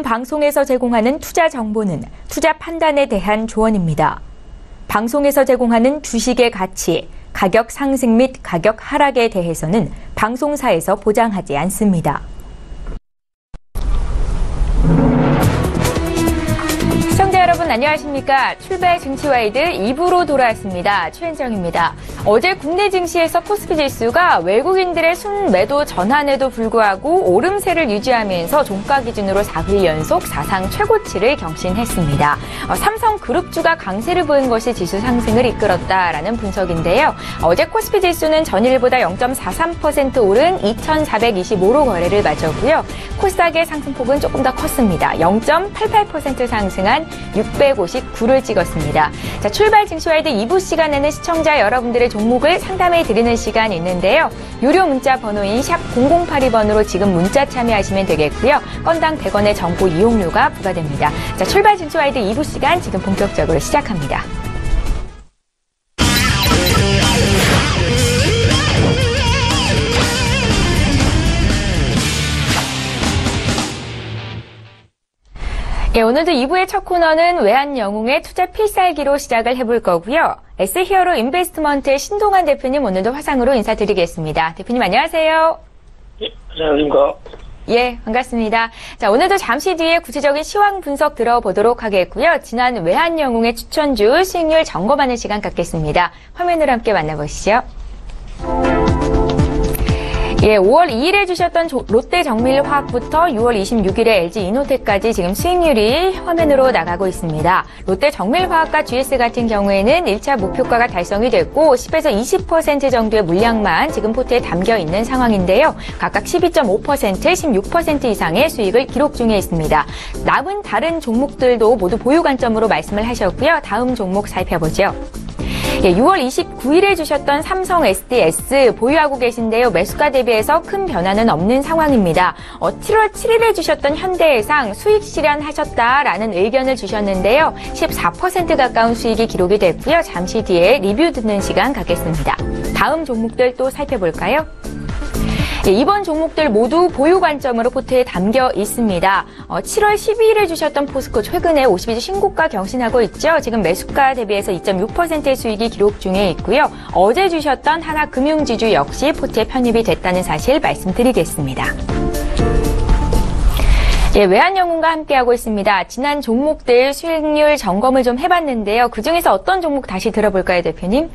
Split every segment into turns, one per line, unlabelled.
본 방송에서 제공하는 투자 정보는 투자 판단에 대한 조언입니다. 방송에서 제공하는 주식의 가치, 가격 상승 및 가격 하락에 대해서는 방송사에서 보장하지 않습니다. 시청자 여러분 안녕하십니까? 출발 증시와이드 2부로 돌아왔습니다. 최현정입니다. 어제 국내 증시에서 코스피 지수가 외국인들의 순매도 전환에도 불구하고 오름세를 유지하면서 종가 기준으로 4일 연속 사상 최고치를 경신했습니다. 삼성그룹주가 강세를 보인 것이 지수 상승을 이끌었다라는 분석인데요. 어제 코스피 지수는 전일보다 0.43% 오른 2,425로 거래를 마쳤고요. 코스닥의 상승폭은 조금 더 컸습니다. 0.88% 상승한 659를 찍었습니다. 자, 출발 증시와이드 2부 시간에는 시청자 여러분들의 종목을 상담해 드리는 시간이 있는데요. 유료 문자 번호인 샵 0082번으로 지금 문자 참여하시면 되겠고요. 건당 100원의 정보 이용료가 부과됩니다. 자, 출발 증시와이드 2부 시간 지금 본격적으로 시작합니다. 예, 오늘도 2부의 첫 코너는 외환영웅의 투자 필살기로 시작을 해볼 거고요. S히어로 인베스트먼트의 신동환 대표님 오늘도 화상으로 인사드리겠습니다. 대표님 안녕하세요.
예, 안녕하십니까.
예, 반갑습니다. 자, 오늘도 잠시 뒤에 구체적인 시황 분석 들어보도록 하겠고요. 지난 외환영웅의 추천주 수익률 점검하는 시간 갖겠습니다. 화면으로 함께 만나보시죠. 예, 5월 2일에 주셨던 롯데정밀화학부터 6월 26일에 LG이노텍까지 지금 수익률이 화면으로 나가고 있습니다. 롯데정밀화학과 GS 같은 경우에는 1차 목표가가 달성이 됐고 10에서 20% 정도의 물량만 지금 포트에 담겨 있는 상황인데요. 각각 12.5%, 16% 이상의 수익을 기록 중에 있습니다. 남은 다른 종목들도 모두 보유 관점으로 말씀을 하셨고요. 다음 종목 살펴보죠. 예, 6월 29일에 주셨던 삼성 SDS 보유하고 계신데요. 매수가 대비해서 큰 변화는 없는 상황입니다. 7월 7일에 주셨던 현대해상 수익 실현하셨다라는 의견을 주셨는데요. 14% 가까운 수익이 기록이 됐고요. 잠시 뒤에 리뷰 듣는 시간 갖겠습니다. 다음 종목들 또 살펴볼까요? 예, 이번 종목들 모두 보유 관점으로 포트에 담겨 있습니다. 7월 12일에 주셨던 포스코 최근에 52주 신고가 경신하고 있죠. 지금 매수가 대비해서 2.6%의 수익이 기록 중에 있고요. 어제 주셨던 하나금융지주 역시 포트에 편입이 됐다는 사실 말씀드리겠습니다. 예, 외환영웅과 함께하고 있습니다. 지난 종목들 수익률 점검을 좀 해봤는데요. 그중에서 어떤 종목 다시 들어볼까요, 대표님?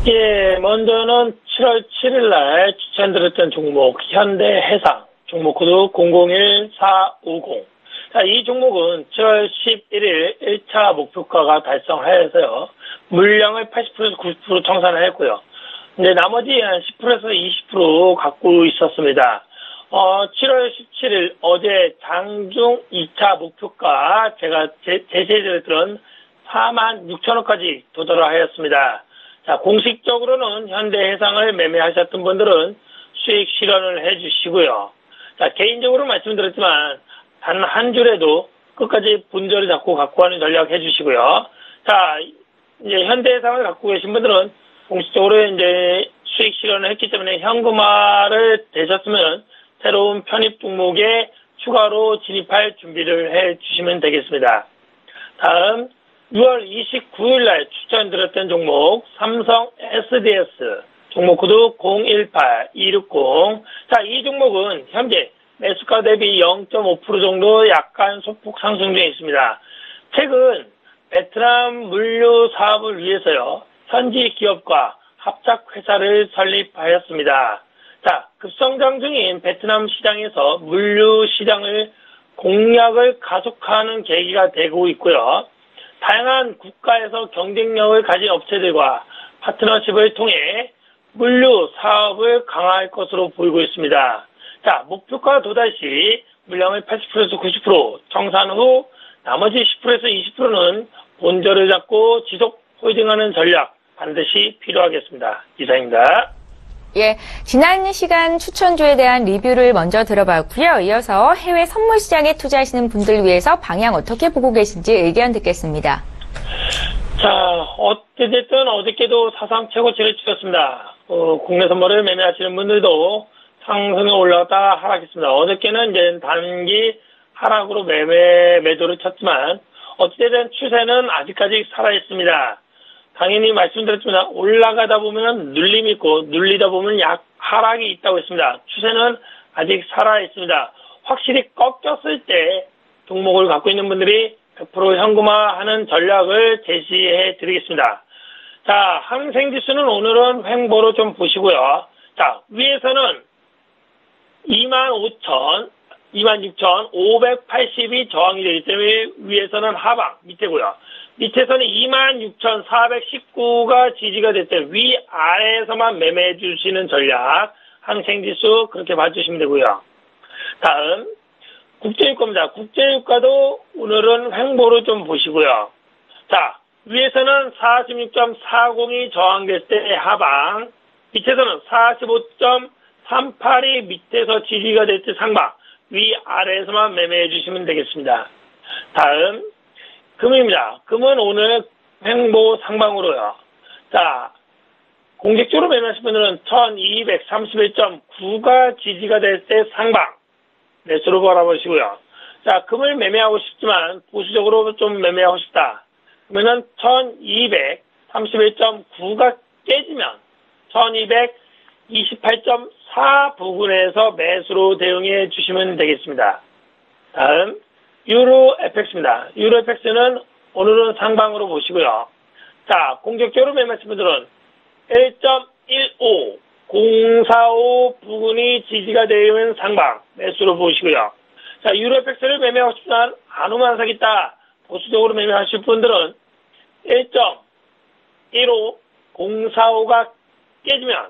예, 먼저는 7월 7일 날 추천드렸던 종목, 현대해상, 종목 코드 001450. 자, 이 종목은 7월 11일 1차 목표가가 달성하여서요, 물량을 80%에서 90% 청산을 했고요. 이제 나머지 한 10%에서 20% 갖고 있었습니다. 7월 17일 어제 장중 2차 목표가 제가 제시해드렸던 46,000원까지 도달을 하였습니다. 자, 공식적으로는 현대해상을 매매하셨던 분들은 수익 실현을 해주시고요. 자, 개인적으로 말씀드렸지만 단 한 줄에도 끝까지 분절을 잡고 갖고 가는 전략 해주시고요. 자, 이제 현대해상을 갖고 계신 분들은 공식적으로 이제 수익 실현을 했기 때문에 현금화를 되셨으면 새로운 편입 종목에 추가로 진입할 준비를 해주시면 되겠습니다. 다음 6월 29일 날 추천드렸던 종목 삼성 SDS 종목 코드 018260. 자, 이 종목은 현재 매수가 대비 0.5% 정도 약간 소폭 상승 중에 있습니다. 최근 베트남 물류 사업을 위해서요, 현지 기업과 합작 회사를 설립하였습니다. 자, 급성장 중인 베트남 시장에서 물류 시장을 공략을 가속화하는 계기가 되고 있고요. 다양한 국가에서 경쟁력을 가진 업체들과 파트너십을 통해 물류 사업을 강화할 것으로 보이고 있습니다. 자, 목표가 도달 시 물량을 80%에서 90% 청산 후 나머지 10%에서 20%는 본절을 잡고 지속 홀딩하는 전략 반드시 필요하겠습니다. 이상입니다.
예, 지난 시간 추천주에 대한 리뷰를 먼저 들어봤고요. 이어서 해외 선물 시장에 투자하시는 분들 위해서 방향 어떻게 보고 계신지 의견 듣겠습니다.
자, 어쨌든 어저께도 사상 최고치를 찍었습니다. 국내 선물을 매매하시는 분들도 상승에 올라갔다가 하락했습니다. 어저께는 이제 단기 하락으로 매도를 쳤지만 어찌되든 추세는 아직까지 살아있습니다. 당연히 말씀드렸지만 올라가다 보면 눌림이 있고 눌리다 보면 하락이 있다고 했습니다. 추세는 아직 살아있습니다. 확실히 꺾였을 때 종목을 갖고 있는 분들이 100% 현금화하는 전략을 제시해 드리겠습니다. 자, 항생지수는 오늘은 횡보로 좀 보시고요. 자, 위에서는 26,580이 저항이 되기 때문에 위에서는 하방, 밑에고요. 밑에서는 26,419가 지지가 됐을 때 위아래에서만 매매해 주시는 전략, 항생지수 그렇게 봐주시면 되고요. 다음, 국제유가입니다. 국제유가도 오늘은 횡보로 좀 보시고요. 자, 위에서는 46.40이 저항됐을 때 하방, 밑에서는 45.38이 밑에서 지지가 됐을 때 상방, 위아래에서만 매매해 주시면 되겠습니다. 다음, 금입니다. 금은 오늘 횡보 상방으로요. 자, 공격적으로 매매하실 분들은 1231.9가 지지가 될 때 상방, 매수로 바라보시고요. 자, 금을 매매하고 싶지만 보수적으로 좀 매매하고 싶다. 그러면은 1231.9가 깨지면 1228.4 부근에서 매수로 대응해 주시면 되겠습니다. 다음, 유로 FX입니다. 유로 FX는 오늘은 상방으로 보시고요. 자, 공격적으로 매매하신 분들은 1.15, 045 부근이 지지가 되는 상방, 매수로 보시고요. 자, 유로 FX를 매매하고 싶지만 안 오면 사겠다. 보수적으로 매매하실 분들은 1.15, 045가 깨지면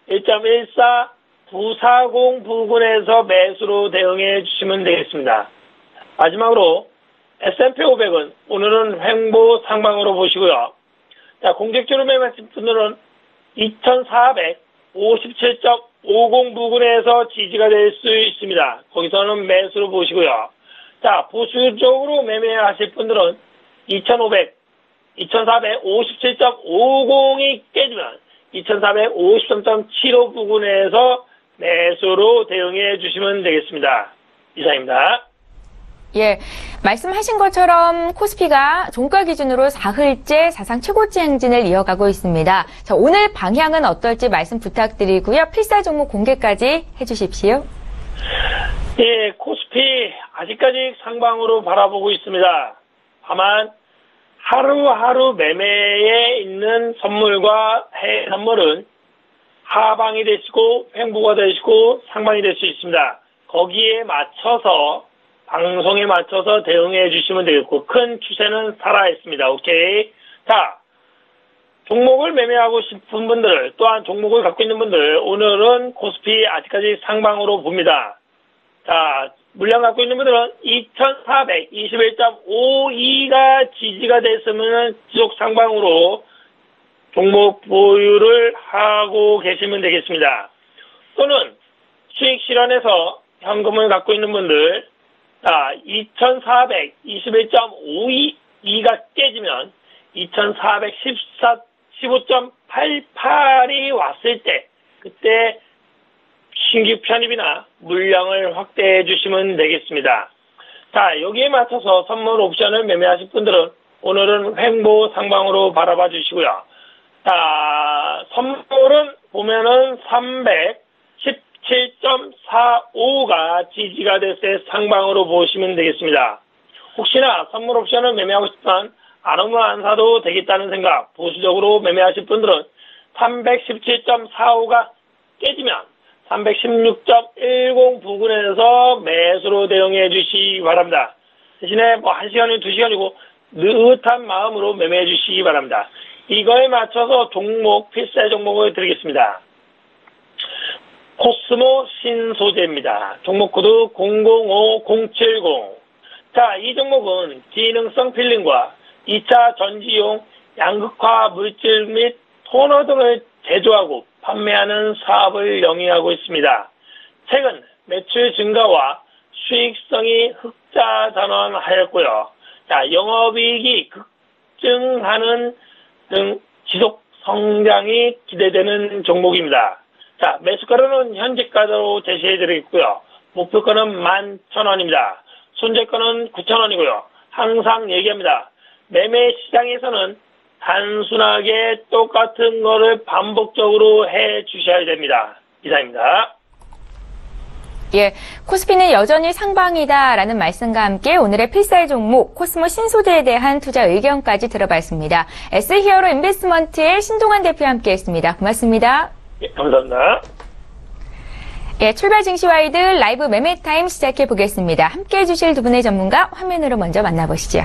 1.14, 940 부근에서 매수로 대응해 주시면 되겠습니다. 마지막으로 S&P 500은 오늘은 횡보 상방으로 보시고요. 자, 공격적으로 매매하신 분들은 2457.50 부근에서 지지가 될 수 있습니다. 거기서는 매수로 보시고요. 자, 보수적으로 매매하실 분들은 2457.50이 깨지면 2453.75 부근에서 매수로 대응해 주시면 되겠습니다. 이상입니다.
예, 말씀하신 것처럼 코스피가 종가 기준으로 사흘째 사상 최고치 행진을 이어가고 있습니다. 자, 오늘 방향은 어떨지 말씀 부탁드리고요. 필사 종목 공개까지 해주십시오.
예, 코스피 아직까지 상방으로 바라보고 있습니다. 다만 하루하루 매매에 있는 선물과 해외 선물은 하방이 되시고 횡보가 되시고 상방이 될 수 있습니다. 거기에 맞춰서 방송에 맞춰서 대응해 주시면 되겠고 큰 추세는 살아있습니다. 오케이. 자, 종목을 매매하고 싶은 분들 또한 종목을 갖고 있는 분들 오늘은 코스피 아직까지 상방으로 봅니다. 자, 물량 갖고 있는 분들은 2421.52가 지지가 됐으면 지속 상방으로 종목 보유를 하고 계시면 되겠습니다. 또는 수익 실현해서 현금을 갖고 있는 분들, 자, 2421.52가 깨지면 2415.88이 왔을 때 그때 신규 편입이나 물량을 확대해 주시면 되겠습니다. 자, 여기에 맞춰서 선물 옵션을 매매하실 분들은 오늘은 횡보 상방으로 바라봐 주시고요. 자, 선물은 보면은 317.45가 지지가 됐을 때 상방으로 보시면 되겠습니다. 혹시나 선물 옵션을 매매하고 싶지만 안 오면 안 사도 되겠다는 생각, 보수적으로 매매하실 분들은 317.45가 깨지면 316.10 부근에서 매수로 대응해 주시기 바랍니다. 대신에 뭐 1시간이고 2시간이고 느긋한 마음으로 매매해 주시기 바랍니다. 이거에 맞춰서 종목, 필살 종목을 드리겠습니다. 코스모 신소재입니다. 종목 코드 005070. 자, 이 종목은 기능성 필름과 2차 전지용 양극화 물질 및 토너 등을 제조하고 판매하는 사업을 영위하고 있습니다. 최근 매출 증가와 수익성이 흑자 전환하였고요. 자, 영업이익이 급증하는 등 지속 성장이 기대되는 종목입니다. 자, 매수가로는 현재가로 제시해 드리겠고요. 목표가는 11,000원입니다. 손재가는 9,000원이고요. 항상 얘기합니다. 매매 시장에서는 단순하게 똑같은 거를 반복적으로 해 주셔야 됩니다. 이상입니다.
예, 코스피는 여전히 상방이다라는 말씀과 함께 오늘의 필살 종목 코스모 신소재에 대한 투자 의견까지 들어봤습니다. S히어로 인베스트먼트의 신동환 대표와 함께했습니다. 고맙습니다.
예, 감사합니다.
예, 출발 증시와이드 라이브 매매 타임 시작해 보겠습니다. 함께해 주실 두 분의 전문가 화면으로 먼저 만나보시죠.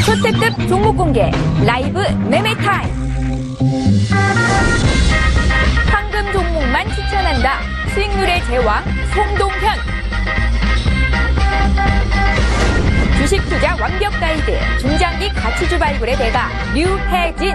초특급 종목 공개 라이브 매매 타임. 황금 종목만 추천한다. 수익률의 제왕 송동현. 주식 투자 완벽 가이드 중장기 가치주 발굴의 대가 류혜진.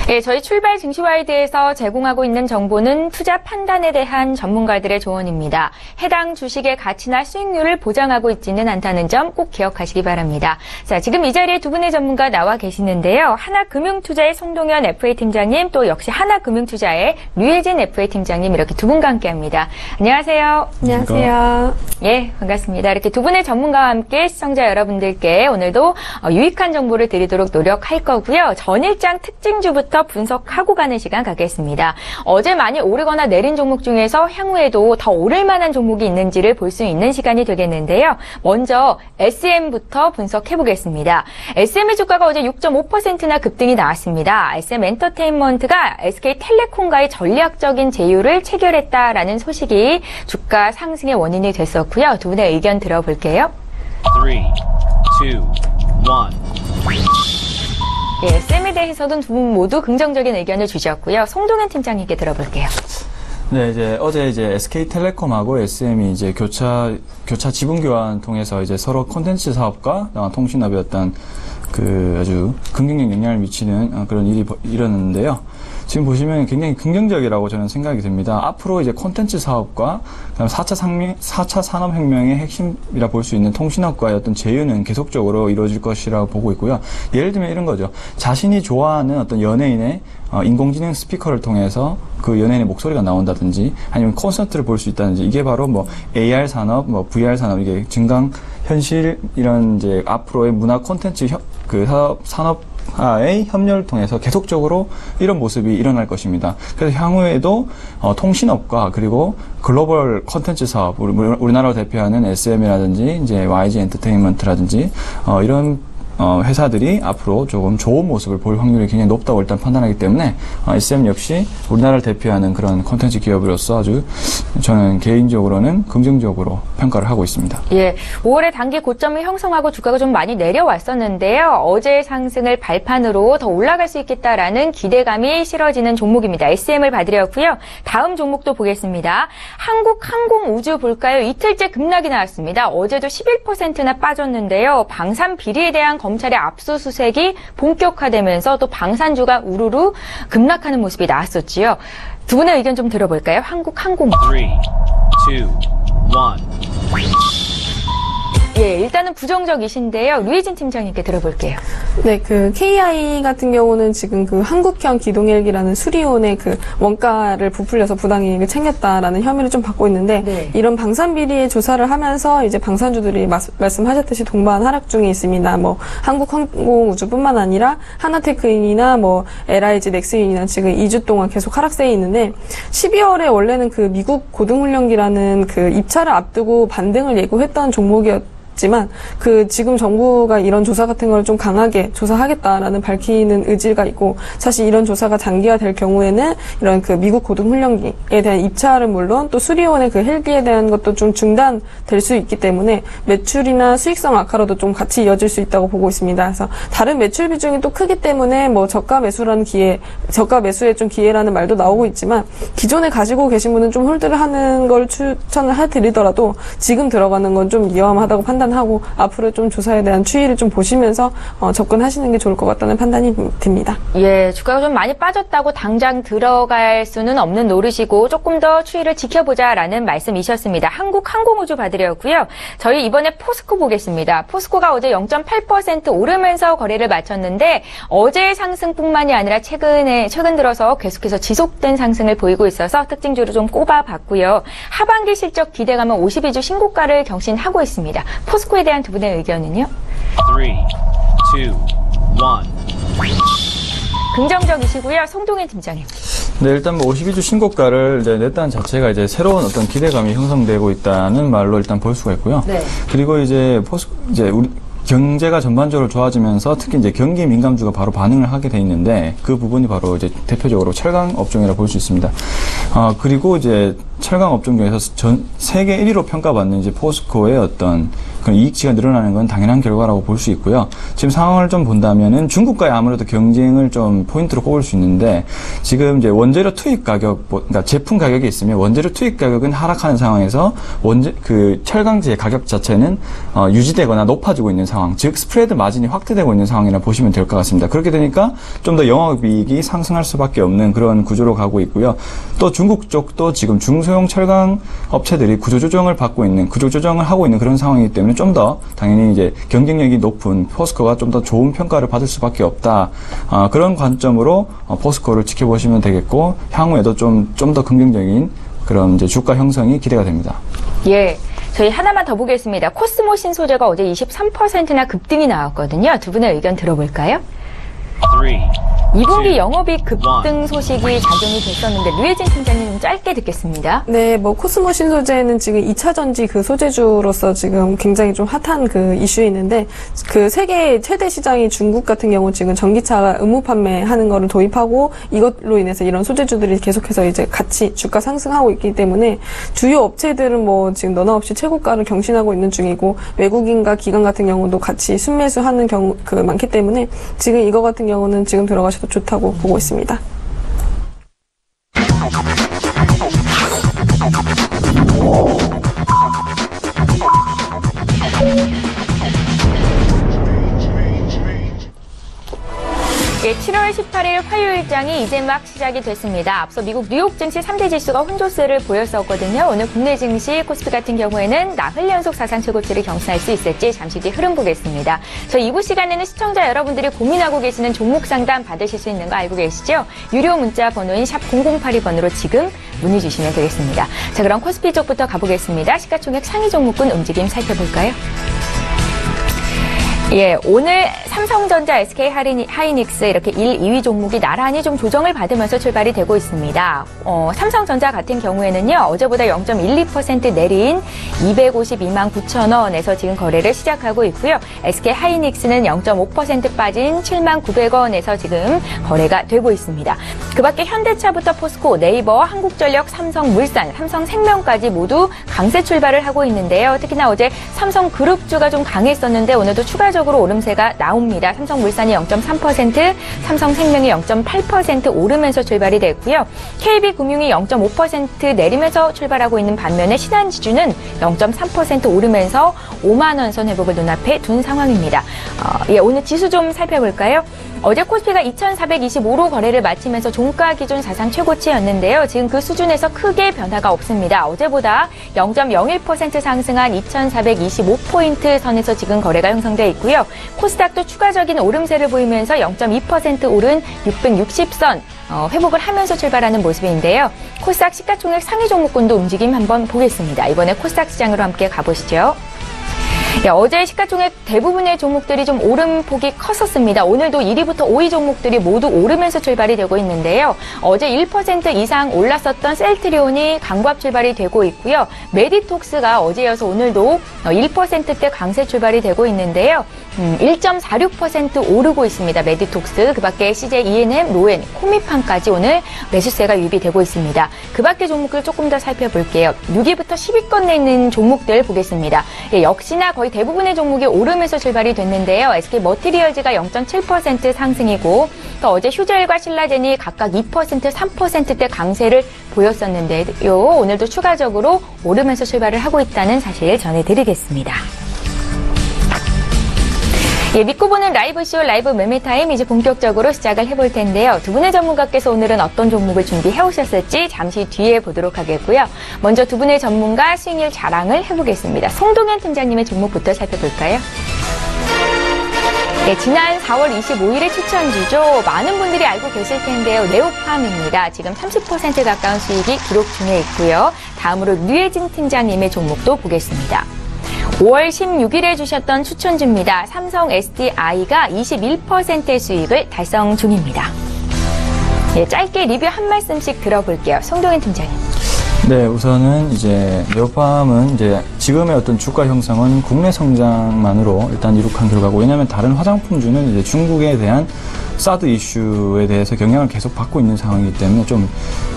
예, 저희 출발 증시와이드에서 제공하고 있는 정보는 투자 판단에 대한 전문가들의 조언입니다. 해당 주식의 가치나 수익률을 보장하고 있지는 않다는 점 꼭 기억하시기 바랍니다. 자, 지금 이 자리에 두 분의 전문가 나와 계시는데요. 하나금융투자의 송동현 FA 팀장님, 또 역시 하나금융투자의 류혜진 FA 팀장님 이렇게 두 분과 함께합니다. 안녕하세요.
안녕하세요.
예, 반갑습니다. 이렇게 두 분의 전문가와 함께 시청자 여러분들께 오늘도 유익한 정보를 드리도록 노력할 거고요. 전일장 특징주부터 분석하고 가는 시간 갖겠습니다. 어제 많이 오르거나 내린 종목 중에서 향후에도 더 오를 만한 종목이 있는지를 볼 수 있는 시간이 되겠는데요. 먼저 SM부터 분석해 보겠습니다. SM의 주가가 어제 6.5%나 급등이 나왔습니다. SM 엔터테인먼트가 SK텔레콤과의 전략적인 제휴를 체결했다라는 소식이 주가 상승의 원인이 됐었고요. 두 분의 의견 들어볼게요.
3, 2, 1.
예, SM에 대해서도 두 분 모두 긍정적인 의견을 주셨고요. 송동현 팀장님께 들어볼게요.
네, 어제 SK텔레콤하고 SM이 교차 지분 교환 통해서 서로 콘텐츠 사업과 통신업의 어떤 아주 긍정적 영향을 미치는 그런 일이 일어났는데요. 지금 보시면 굉장히 긍정적이라고 저는 생각이 듭니다. 앞으로 콘텐츠 사업과 4차 산업혁명의 핵심이라 볼 수 있는 통신업과의 어떤 제휴는 계속적으로 이루어질 것이라고 보고 있고요. 예를 들면 이런 거죠. 자신이 좋아하는 어떤 연예인의 인공지능 스피커를 통해서 그 연예인의 목소리가 나온다든지 아니면 콘서트를 볼 수 있다든지 이게 바로 AR 산업, VR 산업 이게 증강현실 이런 앞으로의 문화 콘텐츠 산업화의 협력을 통해서 계속적으로 이런 모습이 일어날 것입니다. 그래서 향후에도 통신업과 그리고 글로벌 콘텐츠 사업, 우리나라로 대표하는 SM이라든지 YG 엔터테인먼트라든지 이런 회사들이 앞으로 조금 좋은 모습을 볼 확률이 굉장히 높다고 일단 판단하기 때문에 SM 역시 우리나라를 대표하는 그런 콘텐츠 기업으로서 아주 저는 개인적으로는 긍정적으로 평가를 하고 있습니다.
예, 5월에 단기 고점을 형성하고 주가가 좀 많이 내려왔었는데요. 어제의 상승을 발판으로 더 올라갈 수 있겠다라는 기대감이 실어지는 종목입니다. SM을 봐드렸고요. 다음 종목도 보겠습니다. 한국항공우주 볼까요? 이틀째 급락이 나왔습니다. 어제도 11%나 빠졌는데요. 방산 비리에 대한 검찰의 압수수색이 본격화되면서 또 방산주가 우르르 급락하는 모습이 나왔었지요. 두 분의 의견 좀 들어볼까요? 한국항공우주.
3, 2, 1.
예, 일단은 부정적이신데요. 류혜진 팀장님께 들어볼게요.
네, KI 같은 경우는 지금 한국형 기동헬기라는 수리온의 원가를 부풀려서 부당이익을 챙겼다라는 혐의를 좀 받고 있는데,
네.
이런 방산 비리의 조사를 하면서 방산주들이 말씀하셨듯이 동반 하락 중에 있습니다. 한국항공우주뿐만 아니라 하나테크인이나 LIG 넥스인이나 지금 2주 동안 계속 하락세에 있는데, 12월에 원래는 미국 고등훈련기라는 입찰을 앞두고 반등을 예고했던 종목이었지만 지금 정부가 이런 조사 같은 걸 좀 강하게 조사하겠다라는 밝히는 의지가 있고, 사실 이런 조사가 장기화될 경우에는 이런 미국 고등훈련기에 대한 입찰은 물론 또 수리원의 헬기에 대한 것도 좀 중단될 수 있기 때문에 매출이나 수익성 악화로도 좀 같이 이어질 수 있다고 보고 있습니다. 그래서 다른 매출 비중이 또 크기 때문에 저가 매수에 좀 기회라는 말도 나오고 있지만, 기존에 가지고 계신 분은 좀 홀드를 하는 걸 추천을 해드리더라도 지금 들어가는 건 좀 위험하다고 판단을 판단하고 앞으로 좀 조사에 대한 추이를 좀 보시면서 접근하시는 게 좋을 것 같다는 판단이 듭니다.
예, 주가가 좀 많이 빠졌다고 당장 들어갈 수는 없는 노릇이고 조금 더 추이를 지켜보자라는 말씀이셨습니다. 한국항공우주 받으려고요. 저희 이번에 포스코 보겠습니다. 포스코가 어제 0.8% 오르면서 거래를 마쳤는데 어제의 상승뿐만이 아니라 최근 들어서 계속해서 지속된 상승을 보이고 있어서 특징주로 좀 꼽아봤고요. 하반기 실적 기대감은 52주 신고가를 경신하고 있습니다. 포스코에 대한 두 분의 의견은요?
3, 2, 1.
긍정적이시고요. 송동현 팀장님.
네, 일단 52주 신고가를 이제 냈다는 자체가 이제 새로운 어떤 기대감이 형성되고 있다는 말로 일단 볼 수가 있고요.
네.
그리고 이제 우리 경제가 전반적으로 좋아지면서 특히 이제 경기 민감주가 바로 반응을 하게 돼 있는데 그 부분이 바로 이제 대표적으로 철강 업종이라 볼 수 있습니다. 그리고 이제 철강 업종 중에서 세계 1위로 평가받는 이제 포스코의 어떤 그런 이익치가 늘어나는 건 당연한 결과라고 볼 수 있고요. 지금 상황을 좀 본다면은 중국과의 아무래도 경쟁을 좀 포인트로 꼽을 수 있는데 지금 이제 원재료 투입 가격, 그러니까 제품 가격이 있으면 원재료 투입 가격은 하락하는 상황에서 철강지의 가격 자체는 유지되거나 높아지고 있는 상황, 즉 스프레드 마진이 확대되고 있는 상황이라 보시면 될 것 같습니다. 그렇게 되니까 좀 더 영업이익이 상승할 수밖에 없는 그런 구조로 가고 있고요. 또 중국 쪽도 지금 중소형 철강 업체들이 구조조정을 하고 있는 그런 상황이기 때문에 좀 더 당연히 이제 경쟁력이 높은 포스코가 좀 더 좋은 평가를 받을 수밖에 없다. 그런 관점으로 포스코를 지켜보시면 되겠고 향후에도 좀 더 긍정적인 그런 이제 주가 형성이 기대가 됩니다.
예. 저희 하나만 더 보겠습니다. 코스모 신소재가 어제 23%나 급등이 나왔거든요. 두 분의 의견 들어볼까요? 2분기 영업이익 급등 소식이 작용이 됐었는데 류혜진 팀장님 좀 짧게 듣겠습니다.
네, 코스모 신소재는 지금 2차 전지 그 소재주로서 지금 굉장히 좀 핫한 그 이슈에 있는데 그 세계 최대 시장이 중국 같은 경우 지금 전기차 의무 판매하는 거를 도입하고 이것로 인해서 이런 소재주들이 계속해서 이제 같이 주가 상승하고 있기 때문에 주요 업체들은 지금 너나 없이 최고가를 경신하고 있는 중이고 외국인과 기관 같은 경우도 같이 순매수하는 경우 많기 때문에 지금 이거 같은 경우는 지금 들어가셔도 좋다고 보고 있습니다.
예, 7월 18일 화요일장이 이제 막 시작이 됐습니다. 앞서 미국 뉴욕 증시 3대 지수가 혼조세를 보였었거든요. 오늘 국내 증시 코스피 같은 경우에는 나흘 연속 사상 최고치를 경신할 수 있을지 잠시 뒤 흐름 보겠습니다. 저희 2부 시간에는 시청자 여러분들이 고민하고 계시는 종목 상담 받으실 수 있는 거 알고 계시죠? 유료 문자 번호인 샵 0082번으로 지금 문의 주시면 되겠습니다. 자, 그럼 코스피 쪽부터 가보겠습니다. 시가총액 상위 종목군 움직임 살펴볼까요? 예, 오늘 삼성전자, SK 하이닉스 이렇게 1, 2위 종목이 나란히 좀 조정을 받으면서 출발이 되고 있습니다. 삼성전자 같은 경우에는요, 어제보다 0.12% 내린 252만 9천 원에서 지금 거래를 시작하고 있고요. SK 하이닉스는 0.5% 빠진 7만 900원에서 지금 거래가 되고 있습니다. 그 밖에 현대차부터 포스코, 네이버, 한국전력, 삼성물산, 삼성생명까지 모두 강세 출발을 하고 있는데요. 특히나 어제 삼성그룹주가 좀 강했었는데 오늘도 추가적으로 오름세가 나옵니다. 삼성물산이 0.3%, 삼성생명이 0.8% 오르면서 출발이 됐고요. KB금융이 0.5% 내리면서 출발하고 있는 반면에 신한지주는 0.3% 오르면서 5만 원 선 회복을 눈앞에 둔 상황입니다. 예, 오늘 지수 좀 살펴볼까요? 어제 코스피가 2,425로 거래를 마치면서 종가 기준 사상 최고치였는데요. 지금 그 수준에서 크게 변화가 없습니다. 어제보다 0.01% 상승한 2,425포인트 선에서 지금 거래가 형성돼 있고요. 코스닥도 추가적인 오름세를 보이면서 0.2% 오른 660선 회복을 하면서 출발하는 모습인데요. 코스닥 시가총액 상위 종목군도 움직임 한번 보겠습니다. 이번에 코스닥 시장으로 함께 가보시죠. 예, 어제 시가총액 대부분의 종목들이 좀 오름폭이 컸었습니다. 오늘도 1위부터 5위 종목들이 모두 오르면서 출발이 되고 있는데요. 어제 1% 이상 올랐었던 셀트리온이 강보합 출발이 되고 있고요. 메디톡스가 어제여서 오늘도 1%대 강세 출발이 되고 있는데요. 1.46% 오르고 있습니다. 메디톡스. 그 밖에 CJ ENM, 로엔, 코미판까지 오늘 매수세가 유입이 되고 있습니다. 그 밖에 종목을 조금 더 살펴볼게요. 6위부터 10위권 내는 종목들 보겠습니다. 예, 역시나 거의 대부분의 종목이 오르면서 출발이 됐는데요. SK 머티리얼즈가 0.7% 상승이고 또 어제 휴젤과 신라젠이 각각 2%, 3%대 강세를 보였었는데요. 오늘도 추가적으로 오르면서 출발을 하고 있다는 사실 전해드리겠습니다. 예, 믿고 보는 라이브쇼 라이브 매매타임 이제 본격적으로 시작을 해볼 텐데요. 두 분의 전문가께서 오늘은 어떤 종목을 준비해 오셨을지 잠시 뒤에 보도록 하겠고요. 먼저 두 분의 전문가 수익률 자랑을 해보겠습니다. 송동현 팀장님의 종목부터 살펴볼까요? 네, 지난 4월 25일의 추천주죠. 많은 분들이 알고 계실 텐데요. 네오팜입니다. 지금 30% 가까운 수익이 기록 중에 있고요. 다음으로 류혜진 팀장님의 종목도 보겠습니다. 5월 16일에 주셨던 추천주입니다. 삼성 SDI가 21%의 수익을 달성 중입니다. 네, 짧게 리뷰 한 말씀씩 들어볼게요. 송동현 팀장님.
네, 우선은 이제 네오팜은 이제 지금의 어떤 주가 형성은 국내 성장만으로 일단 이룩한 결과고, 왜냐하면 다른 화장품주는 이제 중국에 대한 사드 이슈에 대해서 영향을 계속 받고 있는 상황이기 때문에 좀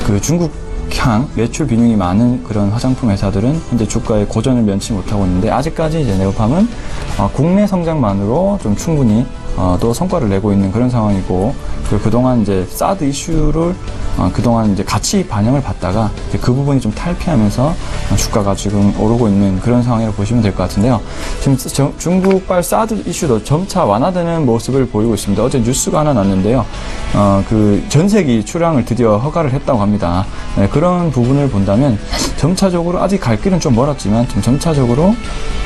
그 중국향 매출 비중이 많은 그런 화장품 회사들은 현재 주가에 고전을 면치 못하고 있는데, 아직까지 이제 네오팜은 국내 성장만으로 좀 충분히 또 성과를 내고 있는 그런 상황이고, 그동안 이제 사드 이슈를 그동안 이제 같이 반영을 받다가 이제 그 부분이 좀 탈피하면서 주가가 지금 오르고 있는 그런 상황이라고 보시면 될 것 같은데요. 지금 중국발 사드 이슈도 점차 완화되는 모습을 보이고 있습니다. 어제 뉴스가 하나 났는데요. 그 전세기 출항을 드디어 허가를 했다고 합니다. 네, 그런 부분을 본다면 점차적으로 아직 갈 길은 좀 멀었지만 좀 점차적으로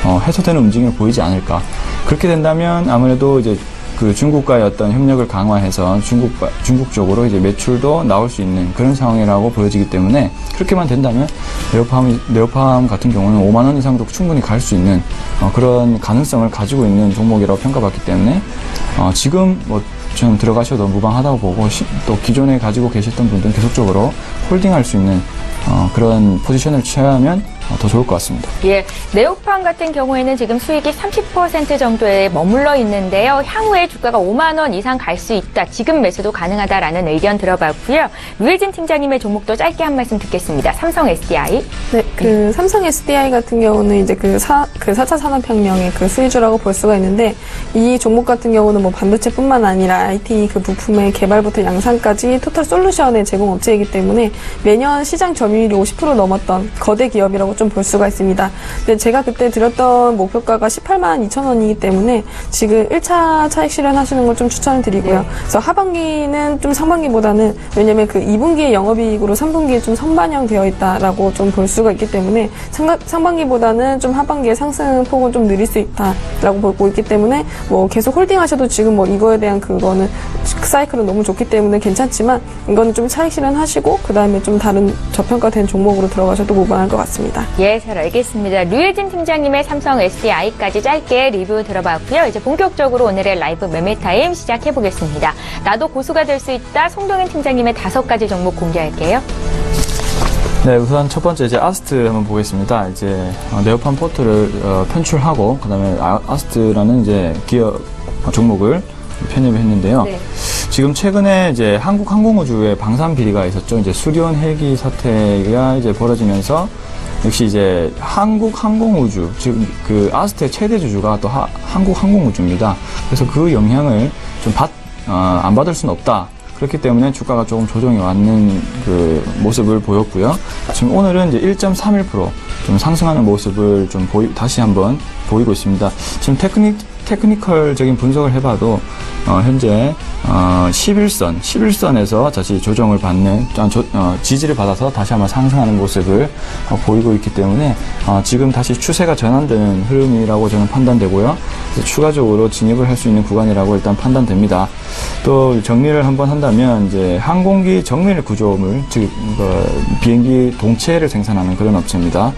해소되는 움직임을 보이지 않을까. 그렇게 된다면 아무래도 이제 그 중국과의 어떤 협력을 강화해서 중국 쪽으로 이제 매출도 나올 수 있는 그런 상황이라고 보여지기 때문에, 그렇게만 된다면 네오팜 같은 경우는 5만 원 이상도 충분히 갈 수 있는 그런 가능성을 가지고 있는 종목이라고 평가받기 때문에 지금 뭐 좀 들어가셔도 무방하다고 보고, 또 기존에 가지고 계셨던 분들은 계속적으로 홀딩할 수 있는 그런 포지션을 취하면 더 좋을 것 같습니다.
예, 네오팜 같은 경우에는 지금 수익이 30% 정도에 머물러 있는데요. 향후에 주가가 5만 원 이상 갈 수 있다. 지금 매수도 가능하다라는 의견 들어봤고요. 류혜진 팀장님의 종목도 짧게 한 말씀 듣겠습니다. 삼성 SDI.
네, 삼성 SDI 같은 경우는 이제 그 4차 산업혁명의 그 수혜주라고 볼 수가 있는데, 이 종목 같은 경우는 뭐 반도체뿐만 아니라 IT 그 부품의 개발부터 양산까지 토탈 솔루션의 제공 업체이기 때문에 매년 시장 점유율이 50% 넘었던 거대 기업이라고 좀 볼 수가 있습니다. 근데 제가 그때 드렸던 목표가가 18만 2천 원이기 때문에 지금 1차 차익 실현하시는 걸 좀 추천을 드리고요. 그래서 하반기는 좀 상반기보다는, 왜냐면 그 2분기에 영업이익으로 3분기에 좀 선반영되어 있다라고 좀 볼 수가 있기 때문에 상반기보다는 좀 하반기에 상승폭은 좀 느릴 수 있다라고 보고 있기 때문에 뭐 계속 홀딩하셔도 지금 뭐 이거에 대한 그거는 사이클은 너무 좋기 때문에 괜찮지만, 이거는 좀 차익 실현하시고 그 다음에 좀 다른 저평가된 종목으로 들어가셔도 무방할 것 같습니다.
예, 잘 알겠습니다. 류혜진 팀장님의 삼성 SDI까지 짧게 리뷰 들어봤고요. 이제 본격적으로 오늘의 라이브 매매타임 시작해보겠습니다. 나도 고수가 될 수 있다. 송동현 팀장님의 5가지 종목 공개할게요.
네, 우선 첫 번째 이제 아스트 한번 보겠습니다. 이제 네오팜 포트를 편출하고, 그다음에 아스트라는 이제 기업 종목을 편입을 했는데요. 네. 지금 최근에 이제 한국 항공우주에 방산 비리가 있었죠. 이제 수리온 헬기 사태가 이제 벌어지면서, 역시 이제 한국 항공우주, 지금 그 아스트의 최대 주주가 또 한국 항공우주입니다. 그래서 그 영향을 좀 안 받을 수는 없다. 그렇기 때문에 주가가 조금 조정이 왔는 그 모습을 보였고요. 지금 오늘은 이제 1.31% 좀 상승하는 모습을 좀 다시 한번 보이고 있습니다. 지금 테크니컬적인 분석을 해봐도 현재 11선에서 다시 조정을 받는 지지를 받아서 다시 한번 상승하는 모습을 보이고 있기 때문에 지금 다시 추세가 전환되는 흐름이라고 저는 판단되고요. 그래서 추가적으로 진입을 할 수 있는 구간이라고 일단 판단됩니다. 또 정리를 한번 한다면 이제 항공기 정밀 구조물, 즉 비행기 동체를 생산하는 그런 업체입니다.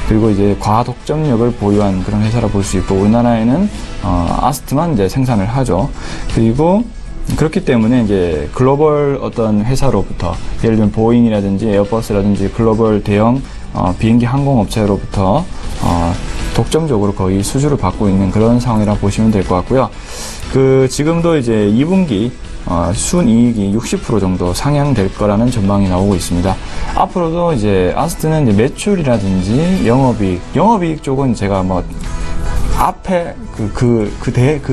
그리고 이제 과독점력을 보유한 그런 회사라 볼 수 있고, 우리나라에는 아스트만 이제 생산을 하죠. 그리고 그렇기 때문에 이제 글로벌 어떤 회사로부터, 예를 들면 보잉이라든지 에어버스라든지 글로벌 대형 비행기 항공업체로부터 독점적으로 거의 수주를 받고 있는 그런 상황이라고 보시면 될 것 같고요. 지금도 이제 2분기 순이익이 60% 정도 상향될 거라는 전망이 나오고 있습니다. 앞으로도 이제 아스트는 이제 매출이라든지 영업이익 쪽은 제가 뭐 앞에 그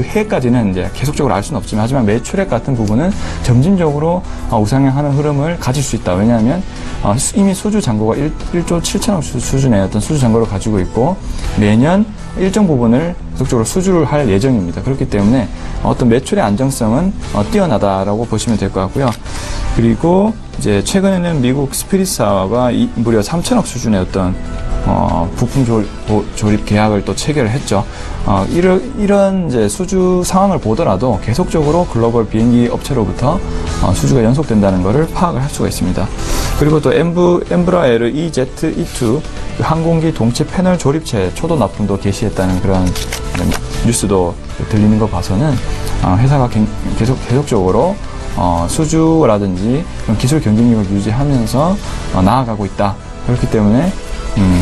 해까지는 이제 계속적으로 알 수는 없지만, 하지만 매출액 같은 부분은 점진적으로 우상향하는 흐름을 가질 수 있다. 왜냐하면 이미 수주 잔고가 1조 7천억 수준의 어떤 수주 잔고를 가지고 있고, 매년 일정 부분을 계속적으로 수주를 할 예정입니다. 그렇기 때문에 어떤 매출의 안정성은 뛰어나다라고 보시면 될 것 같고요. 그리고 이제 최근에는 미국 스피릿사와 무려 3천억 수준의 어떤 부품 조립 계약을 또 체결을 했죠. 이런 이제 수주 상황을 보더라도 계속적으로 글로벌 비행기 업체로부터 수주가 연속된다는 것을 파악을 할 수가 있습니다. 그리고 또 엠브라에르 EZ-E2 항공기 동체 패널 조립체 초도 납품도 개시했다는 그런 뉴스도 들리는 거 봐서는 회사가 계속적으로 수주라든지 기술 경쟁력을 유지하면서 나아가고 있다. 그렇기 때문에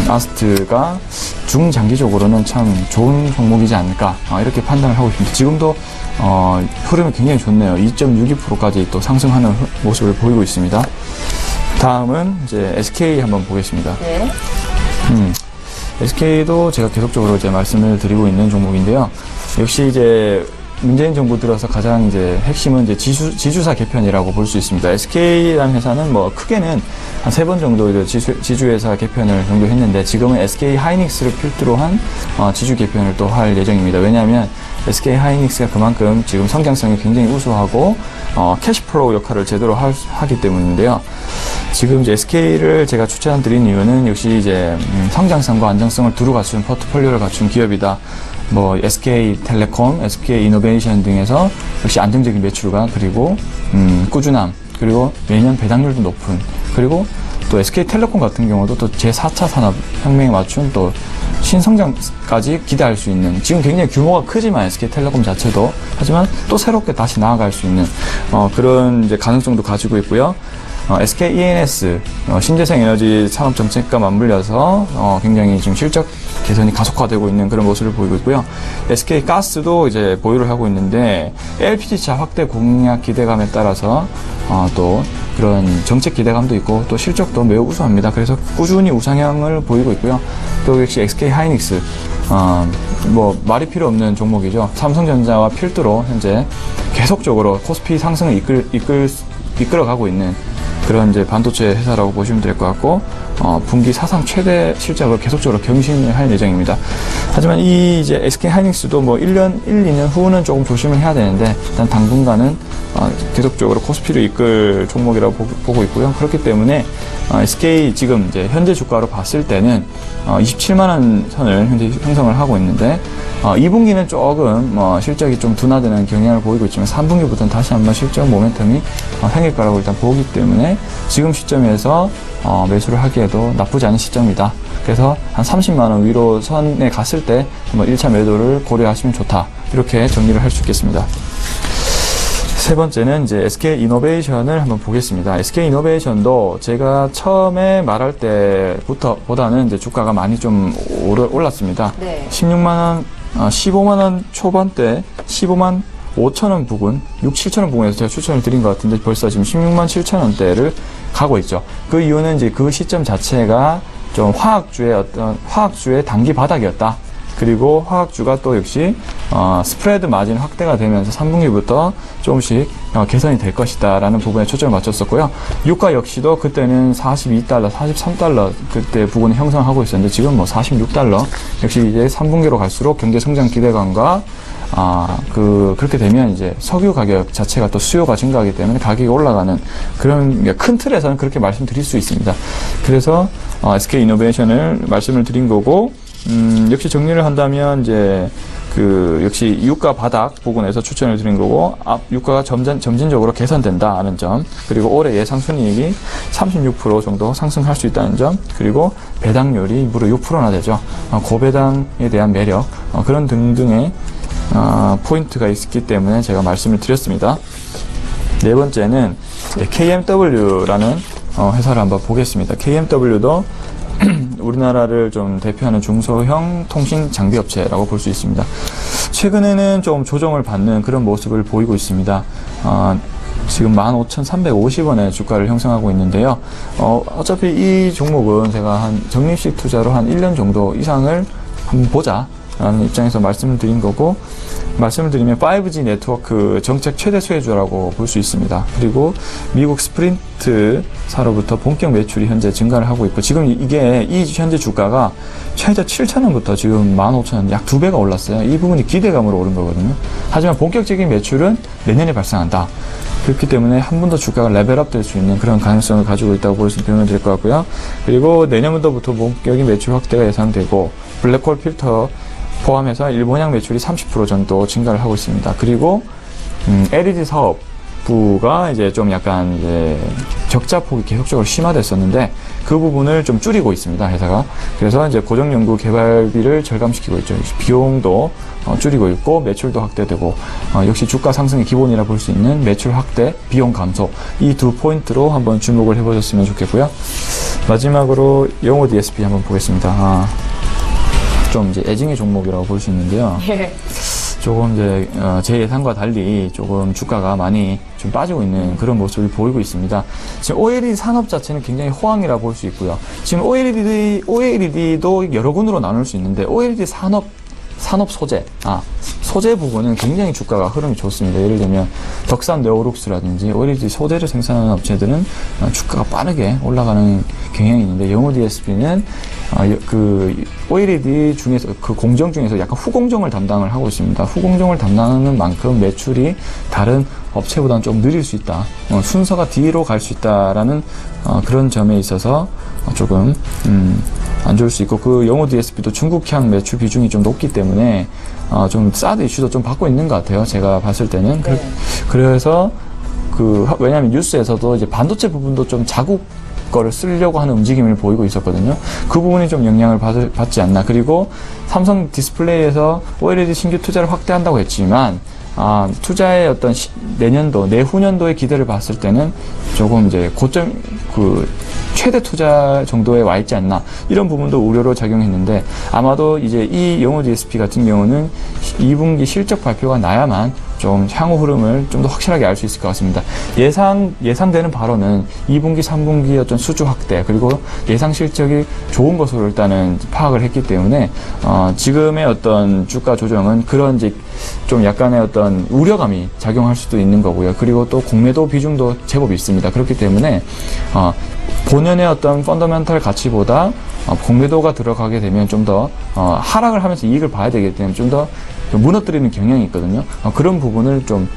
아스트가 중장기적으로는 참 좋은 종목이지 않을까 이렇게 판단을 하고 있습니다. 지금도 흐름이 굉장히 좋네요. 2.62%까지 또 상승하는 모습을 보이고 있습니다. 다음은 이제 SK 한번 보겠습니다.
네.
SK도 제가 계속적으로 이제 말씀을 드리고 있는 종목인데요. 역시 이제 문재인 정부 들어서 가장 이제 핵심은 이제 지주사 개편이라고 볼 수 있습니다. SK라는 회사는 뭐 크게는 한 3번 정도 이제 지주회사 개편을 정도 했는데, 지금은 SK 하이닉스를 필두로 한 지주 개편을 또 할 예정입니다. 왜냐하면 SK 하이닉스가 그만큼 지금 성장성이 굉장히 우수하고 캐시플로우 역할을 제대로 하기 때문인데요. 지금 이제 SK를 제가 추천드린 이유는 역시 이제 성장성과 안정성을 두루 갖춘 포트폴리오를 갖춘 기업이다. 뭐 SK텔레콤, SK이노베이션 등에서 역시 안정적인 매출과 그리고 꾸준함, 그리고 매년 배당률도 높은, 그리고 또 SK텔레콤 같은 경우도 또 제4차 산업혁명에 맞춘 또 신성장까지 기대할 수 있는, 지금 굉장히 규모가 크지만 SK텔레콤 자체도, 하지만 또 새롭게 다시 나아갈 수 있는 그런 이제 가능성도 가지고 있고요. SK E&S 신재생 에너지 산업 정책과 맞물려서 굉장히 지금 실적 개선이 가속화되고 있는 그런 모습을 보이고 있고요. SK 가스도 이제 보유를 하고 있는데 LPG차 확대 공약 기대감에 따라서 또 그런 정책 기대감도 있고 또 실적도 매우 우수합니다. 그래서 꾸준히 우상향을 보이고 있고요. 또 역시 SK 하이닉스 뭐 말이 필요 없는 종목이죠. 삼성전자와 필두로 현재 계속적으로 코스피 상승을 이끌어가고 있는 그런 이제 반도체 회사라고 보시면 될 것 같고, 분기 사상 최대 실적을 계속적으로 경신을 할 예정입니다. 하지만 이 이제 SK 하이닉스도 뭐 1, 2년 후는 조금 조심을 해야 되는데, 일단 당분간은 계속적으로 코스피를 이끌 종목이라고 보고 있고요. 그렇기 때문에 SK 지금 이제 현재 주가로 봤을 때는 27만원 선을 현재 형성을 하고 있는데, 2분기는 조금 실적이 좀 둔화되는 경향을 보이고 있지만 3분기부터는 다시 한번 실적 모멘텀이 생길 거라고 일단 보기 때문에 지금 시점에서 매수를 하기에도 나쁘지 않은 시점이다. 그래서 한 30만원 위로 선에 갔을 때 한번 1차 매도를 고려하시면 좋다. 이렇게 정리를 할 수 있겠습니다. 세 번째는 이제 SK이노베이션을 한번 보겠습니다. SK이노베이션도 제가 처음에 말할 때부터보다는 이제 주가가 많이 좀 올랐습니다.
네.
16만원, 15만원 초반대 15만 5천원 부근, 6, 7천원 부근에서 제가 추천을 드린 것 같은데 벌써 지금 16만 7천원대를 가고 있죠. 그 이유는 이제 그 시점 자체가 좀 화학주의 단기 바닥이었다. 그리고 화학주가 또 역시 스프레드 마진 확대가 되면서 3분기부터 조금씩 개선이 될 것이다 라는 부분에 초점을 맞췄었고요. 유가 역시도 그때는 42달러, 43달러 그때 부분을 형성하고 있었는데 지금 뭐 46달러, 역시 이제 3분기로 갈수록 경제 성장 기대감과 그렇게 되면 이제 석유 가격 자체가 또 수요가 증가하기 때문에 가격이 올라가는 그런 큰 틀에서는 그렇게 말씀드릴 수 있습니다. 그래서 SK이노베이션을 말씀을 드린 거고, 역시 정리를 한다면 이제 역시 유가 바닥 부분에서 추천을 드린 거고, 유가가 점진적으로 개선된다 하는 점, 그리고 올해 예상 순이익이 36% 정도 상승할 수 있다는 점, 그리고 배당률이 무려 6%나 되죠. 고배당에 대한 매력, 그런 등등의 포인트가 있기 때문에 제가 말씀을 드렸습니다. 네 번째는 KMW라는 회사를 한번 보겠습니다. KMW도 우리나라를 좀 대표하는 중소형 통신 장비 업체라고 볼 수 있습니다. 최근에는 좀 조정을 받는 그런 모습을 보이고 있습니다. 지금 15,350원의 주가를 형성하고 있는데요. 어차피 이 종목은 제가 한 적립식 투자로 한 1년 정도 이상을 한번 보자. 라는 입장에서 말씀을 드린 거고, 말씀을 드리면 5G 네트워크 정책 최대 수혜주라고 볼 수 있습니다. 그리고 미국 스프린트사로부터 본격 매출이 현재 증가를 하고 있고, 지금 이게 이 현재 주가가 최저 7,000원부터 지금 15,000원, 약 2배가 올랐어요. 이 부분이 기대감으로 오른 거거든요. 하지만 본격적인 매출은 내년에 발생한다. 그렇기 때문에 한 번 더 주가가 레벨업 될 수 있는 그런 가능성을 가지고 있다고 볼 수 표현을 드릴 것 같고요. 그리고 내년부터 본격적인 매출 확대가 예상되고, 블랙홀 필터 포함해서 일본향 매출이 30% 정도 증가를 하고 있습니다. 그리고 LED 사업부가 이제 좀 약간 이제 적자 폭이 계속적으로 심화됐었는데 그 부분을 좀 줄이고 있습니다, 회사가. 그래서 이제 고정 연구 개발비를 절감시키고 있죠. 비용도 줄이고 있고 매출도 확대되고, 역시 주가 상승의 기본이라 볼 수 있는 매출 확대, 비용 감소, 이 두 포인트로 한번 주목을 해보셨으면 좋겠고요. 마지막으로 영호 DSP 한번 보겠습니다. 좀 이제 애증의 종목이라고 볼 수 있는데요. 조금 이제 제 예상과 달리 조금 주가가 많이 좀 빠지고 있는 그런 모습을 보이고 있습니다. 지금 OLED 산업 자체는 굉장히 호황이라 볼 수 있고요. 지금 OLED도 여러 군으로 나눌 수 있는데, OLED 산업 소재 부분은 굉장히 주가가 흐름이 좋습니다. 예를 들면 덕산 네오룩스라든지 OLED 소재를 생산하는 업체들은 주가가 빠르게 올라가는 경향이 있는데, 영호 DSP는 그 OLED 중에서, 그 공정 중에서 약간 후공정을 담당을 하고 있습니다. 후공정을 담당하는 만큼 매출이 다른 업체보다는 좀 느릴 수 있다. 순서가 뒤로 갈 수 있다라는 그런 점에 있어서 조금 안 좋을 수 있고, 그 영호 DSP도 중국향 매출 비중이 좀 높기 때문에 좀 사드 이슈도 좀 받고 있는 것 같아요. 제가 봤을 때는. 네. 그래서 왜냐하면 뉴스에서도 이제 반도체 부분도 좀 자국 거를 쓰려고 하는 움직임을 보이고 있었거든요. 그 부분이 좀 영향을 받지 않나. 그리고 삼성 디스플레이에서 OLED 신규 투자를 확대한다고 했지만, 투자의 어떤 내후년도의 기대를 봤을 때는 조금 이제 고점, 최대 투자 정도에 와 있지 않나. 이런 부분도 우려로 작용했는데, 아마도 이제 이 영호 DSP 같은 경우는 2분기 실적 발표가 나야만 좀 향후 흐름을 좀 더 확실하게 알 수 있을 것 같습니다. 예상되는 바로는 2분기, 3분기 어떤 수주 확대, 그리고 예상 실적이 좋은 것으로 일단은 파악을 했기 때문에, 지금의 어떤 주가 조정은 그런 이제 좀 약간의 어떤 우려감이 작용할 수도 있는 거고요. 그리고 또 공매도 비중도 제법 있습니다. 그렇기 때문에, 본연의 어떤 펀더멘털 가치보다 공매도가 들어가게 되면 좀 더 하락을 하면서 이익을 봐야 되기 때문에 좀 더 무너뜨리는 경향이 있거든요. 그런 부분을 좀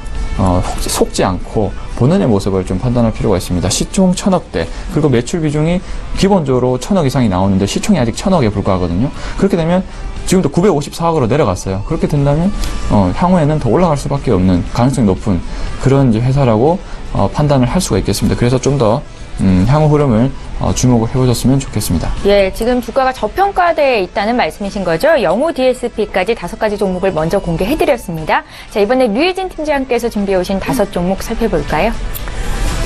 속지 않고 본연의 모습을 좀 판단할 필요가 있습니다. 시총 1,000억대, 그리고 매출 비중이 기본적으로 1,000억 이상이 나오는데 시총이 아직 1,000억에 불과하거든요. 그렇게 되면 지금도 954억으로 내려갔어요. 그렇게 된다면 향후에는 더 올라갈 수밖에 없는 가능성이 높은 그런 이제 회사라고 판단을 할 수가 있겠습니다. 그래서 좀 더 향후 흐름을 주목을 해보셨으면 좋겠습니다.
예, 지금 주가가 저평가되어 있다는 말씀이신 거죠? 영호 DSP까지 5가지 종목을 먼저 공개해드렸습니다. 자, 이번에 류혜진 팀장께서 준비해 오신 5 종목 살펴볼까요?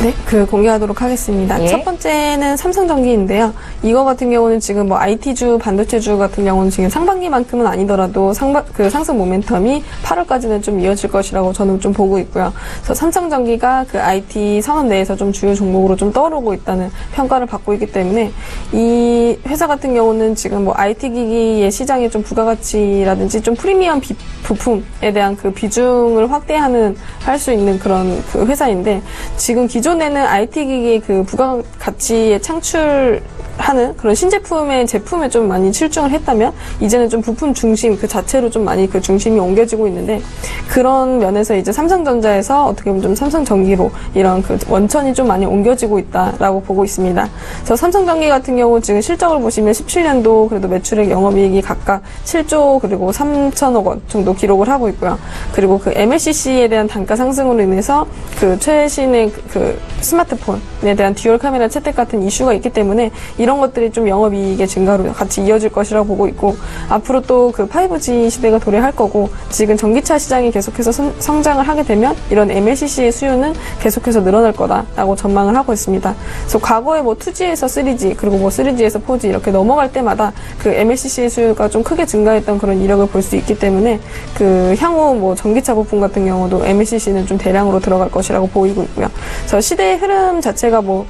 네, 공개하도록 하겠습니다.
예.
첫 번째는 삼성전기인데요. 이거 같은 경우는 지금 뭐 IT주, 반도체주 같은 경우는 지금 상반기만큼은 아니더라도 상승 모멘텀이 8월까지는 좀 이어질 것이라고 저는 좀 보고 있고요. 그래서 삼성전기가 그 IT 산업 내에서 좀 주요 종목으로 좀 떠오르고 있다는 평가를 받고 있기 때문에, 이 회사 같은 경우는 지금 뭐 IT 기기의 시장에 좀 부가가치라든지 좀 프리미엄 부품에 대한 그 비중을 할 수 있는 그런 그 회사인데, 지금 기존에는 IT 기기 그 부가가치의 창출하는 그런 신제품의 제품에 좀 많이 치중을 했다면, 이제는 좀 부품 중심 그 자체로 좀 많이 그 중심이 옮겨지고 있는데, 그런 면에서 이제 삼성전자에서 어떻게 보면 좀 삼성전기로 이런 그 원천이 좀 많이 옮겨지고 있다라고 보고 있습니다. 그래서 삼성전기 같은 경우 지금 실적을 보시면 17년도 그래도 매출액 영업이익이 각각 7조 그리고 3천억 원 정도 기록을 하고 있고요. 그리고 그 MLCC에 대한 단가 상승으로 인해서 그 최신의 그 스마트폰에 대한 듀얼 카메라 채택 같은 이슈가 있기 때문에, 이런 것들이 좀 영업이익의 증가로 같이 이어질 것이라고 보고 있고, 앞으로 또 그 5G 시대가 도래할 거고, 지금 전기차 시장이 계속해서 성장을 하게 되면 이런 MLCC의 수요는 계속해서 늘어날 거다라고 전망을 하고 있습니다. 그래서 과거에 뭐 2G에서 3G, 그리고 뭐 3G에서 4G 이렇게 넘어갈 때마다 그 MLCC의 수요가 좀 크게 증가했던 그런 이력을 볼 수 있기 때문에, 그 향후 뭐 전기차 부품 같은 경우도 MLCC는 좀 대량으로 들어갈 것이라고 보이고 있고요. 그래서 시대의 흐름 자체가 뭐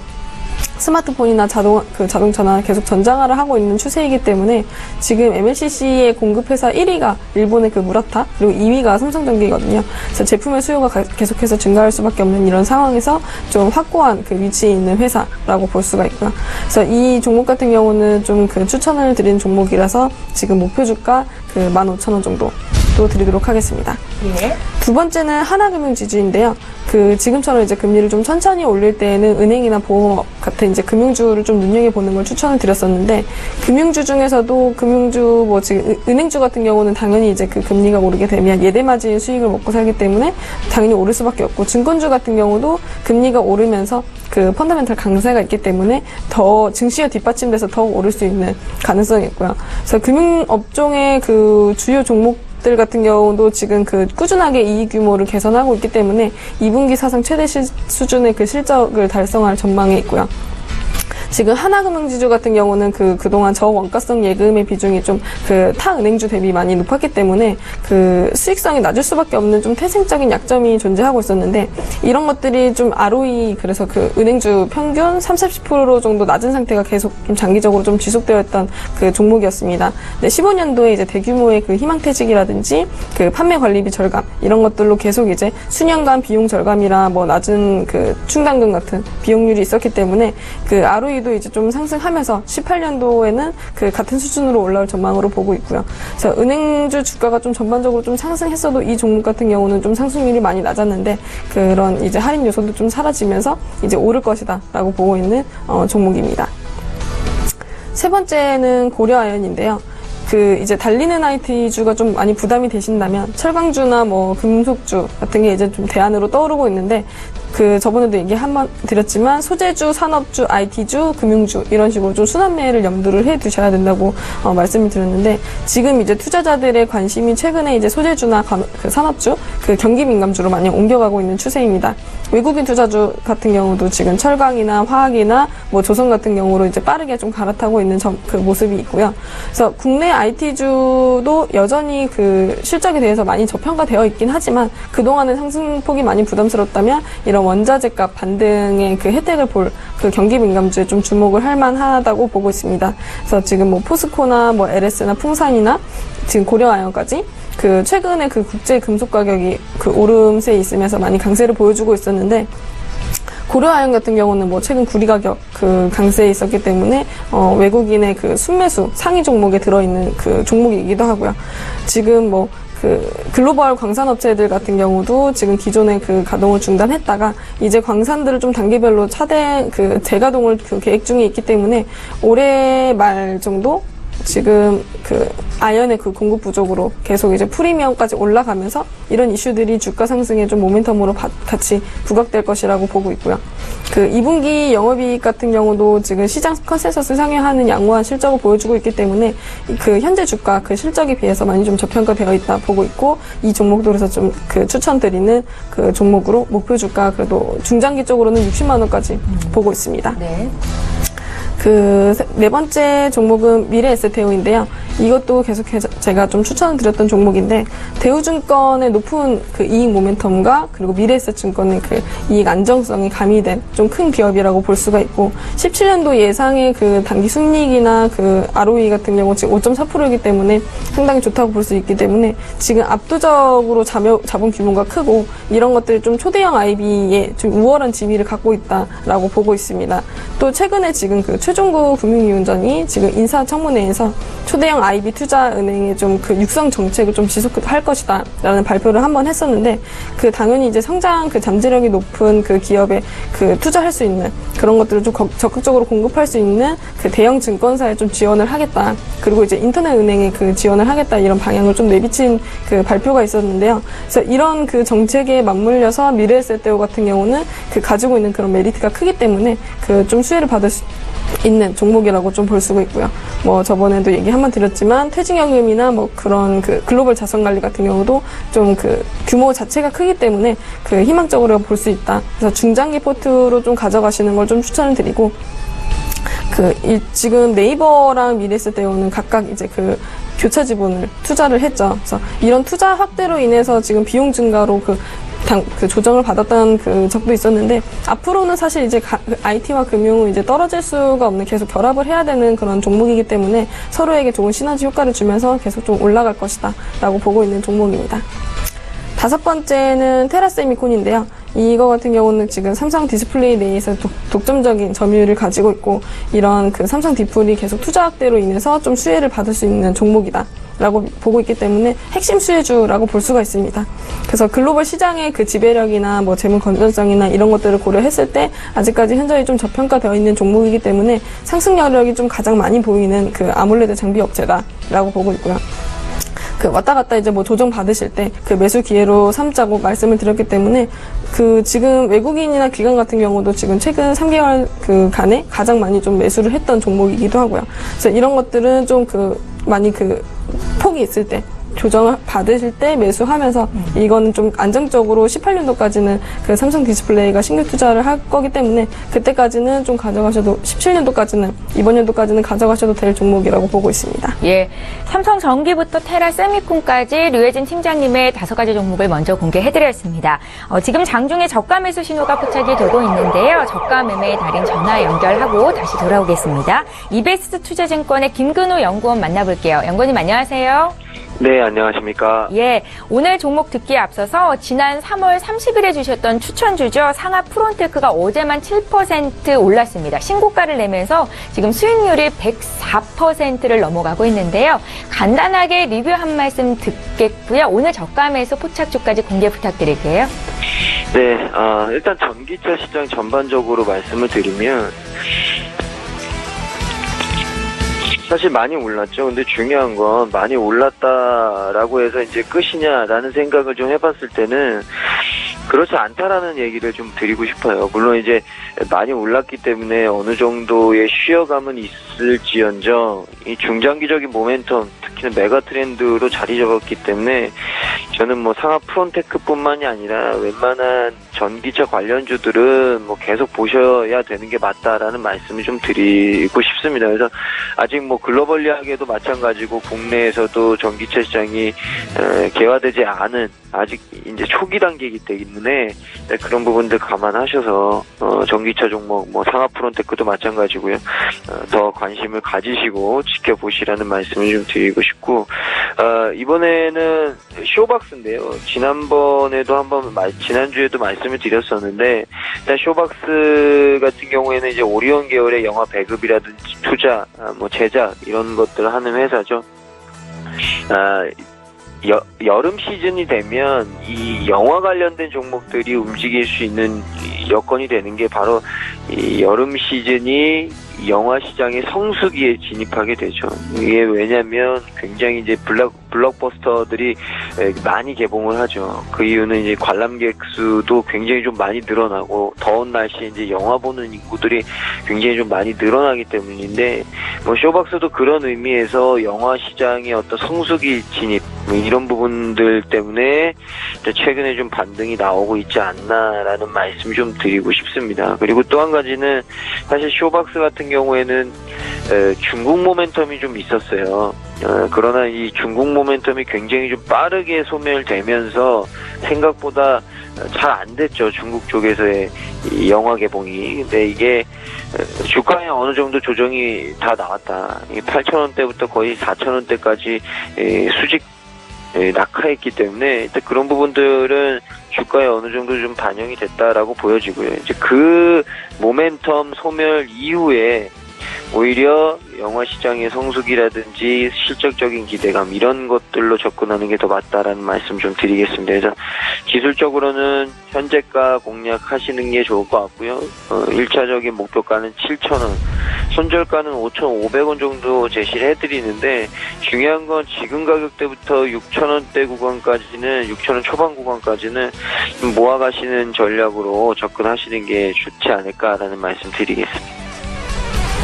스마트폰이나 자동차나 계속 전장화를 하고 있는 추세이기 때문에 지금 MLCC의 공급회사 1위가 일본의 그 무라타, 그리고 2위가 삼성전기거든요. 그래서 제품의 수요가 계속해서 증가할 수밖에 없는 이런 상황에서 좀 확고한 그 위치에 있는 회사라고 볼 수가 있고요. 그래서 이 종목 같은 경우는 좀 그 추천을 드린 종목이라서 지금 목표 주가 그 15,000원 정도 또 드리도록 하겠습니다.
예.
두 번째는 하나금융지주인데요. 그 지금처럼 이제 금리를 좀 천천히 올릴 때에는 은행이나 보험업 같은 이제 금융주를 좀 눈여겨보는 걸 추천을 드렸었는데, 금융주 중에서도 금융주 뭐 지금 은행주 같은 경우는 당연히 이제 그 금리가 오르게 되면 예대마진 수익을 먹고 살기 때문에 당연히 오를 수밖에 없고, 증권주 같은 경우도 금리가 오르면서 그 펀더멘털 강세가 있기 때문에 더 증시가 뒷받침돼서 더 오를 수 있는 가능성이 있고요. 그래서 금융업종의 그 주요 종목들 같은 경우도 지금 그 꾸준하게 이익 규모를 개선하고 있기 때문에 2분기 사상 최대 수준의 그 실적을 달성할 전망에 있고요. 지금 하나금융지주 같은 경우는 그동안 저원가성 예금의 비중이 좀 그 타 은행주 대비 많이 높았기 때문에 그 수익성이 낮을 수밖에 없는 좀 태생적인 약점이 존재하고 있었는데, 이런 것들이 좀 ROE, 그래서 그 은행주 평균 30-40% 정도 낮은 상태가 계속 좀 장기적으로 좀 지속되어 있던 그 종목이었습니다. 근데 15년도에 이제 대규모의 그 희망퇴직이라든지 그 판매 관리비 절감, 이런 것들로 계속 이제 수년간 비용 절감이라 뭐 낮은 그 충당금 같은 비용률이 있었기 때문에 그 ROE도 이제 좀 상승하면서 18년도에는 그 같은 수준으로 올라올 전망으로 보고 있고요. 그래서 은행주 주가가 좀 전반적으로 좀 상승했어도 이 종목 같은 경우는 좀 상승률이 많이 낮았는데, 그런 이제 할인 요소도 좀 사라지면서 이제 오를 것이다라고 보고 있는 종목입니다. 세 번째는 고려아연인데요. 그 이제 달리는 IT주가 좀 많이 부담이 되신다면 철강주나 뭐 금속주 같은 게 이제 좀 대안으로 떠오르고 있는데, 그 저번에도 얘기 한번 드렸지만 소재주, 산업주, IT주, 금융주 이런 식으로 좀 순환매를 염두를 해 두셔야 된다고 말씀을 드렸는데, 지금 이제 투자자들의 관심이 최근에 이제 소재주나 그 산업주, 그 경기 민감주로 많이 옮겨가고 있는 추세입니다. 외국인 투자주 같은 경우도 지금 철강이나 화학이나 뭐 조선 같은 경우로 이제 빠르게 좀 갈아타고 있는 그 모습이 있고요. 그래서 국내 IT주도 여전히 그 실적에 대해서 많이 저평가되어 있긴 하지만, 그동안은 상승폭이 많이 부담스럽다면 이런 원자재값 반등의 그 혜택을 볼 그 경기 민감주에 좀 주목을 할 만하다고 보고 있습니다. 그래서 지금 뭐 포스코나 뭐 LS나 풍산이나 지금 고려아연까지 그 최근에 그 국제 금속 가격이 그 오름세에 있으면서 많이 강세를 보여주고 있었는데, 고려아연 같은 경우는 뭐 최근 구리 가격 그 강세에 있었기 때문에 외국인의 그 순매수 상위 종목에 들어있는 그 종목이기도 하고요. 지금 뭐 그 글로벌 광산업체들 같은 경우도 지금 기존의 그 가동을 중단했다가 이제 광산들을 좀 단계별로 재가동을 그 계획 중에 있기 때문에 올해 말 정도 지금 그 아연의 그 공급 부족으로 계속 이제 프리미엄까지 올라가면서 이런 이슈들이 주가 상승에 좀 모멘텀으로 같이 부각될 것이라고 보고 있고요. 그 2분기 영업이익 같은 경우도 지금 시장 컨센서스 상회하는 양호한 실적을 보여주고 있기 때문에 그 현재 주가 그 실적에 비해서 많이 좀 저평가되어 있다 보고 있고, 이 종목도 그래서 좀 그 추천드리는 그 종목으로 목표 주가 그래도 중장기 쪽으로는 60만 원까지 보고 있습니다.
네.
그 네 번째 종목은 미래에셋대우인데요. 이것도 계속해서 제가 좀 추천을 드렸던 종목인데, 대우증권의 높은 그 이익 모멘텀과 그리고 미래에셋증권의 그 이익 안정성이 가미된 좀 큰 기업이라고 볼 수가 있고, 17년도 예상의 그 단기 순이익이나 그 ROE 같은 경우 지금 5.4%이기 때문에 상당히 좋다고 볼 수 있기 때문에 지금 압도적으로 자본 규모가 크고 이런 것들이 좀 초대형 IB에 좀 우월한 지위를 갖고 있다라고 보고 있습니다. 또 최근에 지금 그 최종구 금융위원장이 지금 인사청문회에서 초대형 IB 투자은행의 좀 그 육성 정책을 좀 지속할 것이다라는 발표를 한번 했었는데, 그 당연히 이제 성장 그 잠재력이 높은 그 기업에 그 투자할 수 있는 그런 것들을 좀 적극적으로 공급할 수 있는 그 대형 증권사에 좀 지원을 하겠다. 그리고 이제 인터넷 은행에 그 지원을 하겠다, 이런 방향을 좀 내비친 그 발표가 있었는데요. 그래서 이런 그 정책에 맞물려서 미래에셋대우 같은 경우는 그 가지고 있는 그런 메리트가 크기 때문에 그 좀 수혜를 받을 수 있는 종목이라고 좀 볼 수가 있고요. 뭐 저번에도 얘기 한번 드렸지만 퇴직연금이나 뭐 그런 그 글로벌 자산관리 같은 경우도 좀 그 규모 자체가 크기 때문에 그 희망적으로 볼 수 있다. 그래서 중장기 포트로 좀 가져가시는 걸 좀 추천을 드리고, 지금 네이버랑 미래에셋대우는 각각 이제 그 교차 지분을 투자를 했죠. 그래서 이런 투자 확대로 인해서 지금 비용 증가로 그 조정을 받았던 그 적도 있었는데 앞으로는 사실 이제 IT와 금융은 이제 떨어질 수가 없는 계속 결합을 해야 되는 그런 종목이기 때문에 서로에게 좋은 시너지 효과를 주면서 계속 좀 올라갈 것이다라고 보고 있는 종목입니다. 다섯 번째는 테라세미콘인데요. 이거 같은 경우는 지금 삼성 디스플레이 내에서 독점적인 점유율을 가지고 있고 이런 그 삼성 디플이 계속 투자 확대로 인해서 좀 수혜를 받을 수 있는 종목이다. 라고 보고 있기 때문에 핵심 수혜주라고 볼 수가 있습니다. 그래서 글로벌 시장의 그 지배력이나 뭐 재무 건전성이나 이런 것들을 고려했을 때 아직까지 현저히 좀 저평가되어 있는 종목이기 때문에 상승 여력이 좀 가장 많이 보이는 그 아몰레드 장비 업체다라고 보고 있고요. 그 왔다 갔다 이제 뭐 조정 받으실 때 그 매수 기회로 삼자고 말씀을 드렸기 때문에 그 지금 외국인이나 기관 같은 경우도 지금 최근 3개월 그 간에 가장 많이 좀 매수를 했던 종목이기도 하고요. 그래서 이런 것들은 좀 그 많이 그 폭이 있을 때 조정을 받으실 때 매수하면서 이거는 좀 안정적으로 18년도까지는 그 삼성 디스플레이가 신규 투자를 할 거기 때문에 그때까지는 좀 가져가셔도 17년도까지는 이번 연도까지는 가져가셔도 될 종목이라고 보고 있습니다.
예, 삼성전기부터 테라세미콘까지 류혜진 팀장님의 5가지 종목을 먼저 공개해드렸습니다. 지금 장중에 저가 매수 신호가 포착이 되고 있는데요. 저가 매매의 달인 전화 연결하고 다시 돌아오겠습니다. 이베스트 투자증권의 김근우 연구원 만나볼게요. 연구원님 안녕하세요.
네, 안녕하십니까.
예, 오늘 종목 듣기에 앞서서 지난 3월 30일에 주셨던 추천주죠. 상하 프론테크가 어제만 7% 올랐습니다. 신고가를 내면서 지금 수익률이 104%를 넘어가고 있는데요. 간단하게 리뷰 한 말씀 듣겠고요. 오늘 저가 매수 포착주까지 공개 부탁드릴게요.
네, 일단 전기차 시장 전반적으로 말씀을 드리면 사실 많이 올랐죠. 근데 중요한 건 많이 올랐다라고 해서 이제 끝이냐라는 생각을 좀 해봤을 때는 그렇지 않다라는 얘기를 좀 드리고 싶어요. 물론 이제 많이 올랐기 때문에 어느 정도의 쉬어감은 있을지언정 이 중장기적인 모멘텀, 특히는 메가 트렌드로 자리 잡았기 때문에 저는 뭐 상하 프론테크뿐만이 아니라 웬만한 전기차 관련주들은 뭐 계속 보셔야 되는 게 맞다라는 말씀을 좀 드리고 싶습니다. 그래서 아직 뭐 글로벌리하게도 마찬가지고 국내에서도 전기차 시장이 개화되지 않은 아직 이제 초기 단계이기 때문에 그런 부분들 감안하셔서 전기차 종목 뭐 상하 프론테크도 마찬가지고요. 더 관심을 가지시고 지켜보시라는 말씀을 좀 드리고 싶고 이번에는 쇼박스인데요. 지난번에도 지난주에도 말씀을 드렸었는데 일단 쇼박스 같은 경우에는 이제 오리온 계열의 영화 배급이라든지 투자, 뭐 제작 이런 것들을 하는 회사죠. 여름 시즌이 되면 이 영화 관련된 종목들이 움직일 수 있는 여건이 되는 게 바로 이 여름 시즌이 영화 시장의 성수기에 진입하게 되죠. 이게 왜냐면 굉장히 이제 블록버스터들이 많이 개봉을 하죠. 그 이유는 이제 관람객 수도 굉장히 좀 많이 늘어나고 더운 날씨에 이제 영화 보는 인구들이 굉장히 좀 많이 늘어나기 때문인데 뭐 쇼박스도 그런 의미에서 영화 시장의 어떤 성수기 진입 뭐 이런 부분들 때문에 최근에 좀 반등이 나오고 있지 않나라는 말씀 좀 드리고 싶습니다. 그리고 또 한 가지는 사실 쇼박스 같은 경우에는 중국 모멘텀이 좀 있었어요. 그러나 이 중국 모멘텀이 굉장히 좀 빠르게 소멸되면서 생각보다 잘 안 됐죠. 중국 쪽에서의 이 영화 개봉이. 근데 이게 주가에 어느 정도 조정이 다 나왔다. 8,000원대부터 거의 4,000원대까지 수직 낙하했기 때문에 일단 그런 부분들은 주가에 어느 정도 좀 반영이 됐다라고 보여지고요. 이제 그 모멘텀 소멸 이후에 오히려 영화 시장의 성수기라든지 실적적인 기대감 이런 것들로 접근하는 게 더 맞다라는 말씀 좀 드리겠습니다. 그래서 기술적으로는 현재가 공략하시는 게 좋을 것 같고요. 1차적인 목표가는 7,000원, 손절가는 5,500원 정도 제시를 해드리는데 중요한 건 지금 가격대부터 6,000원대 구간까지는 6,000원 초반 구간까지는 모아가시는 전략으로 접근하시는 게 좋지 않을까라는 말씀 드리겠습니다.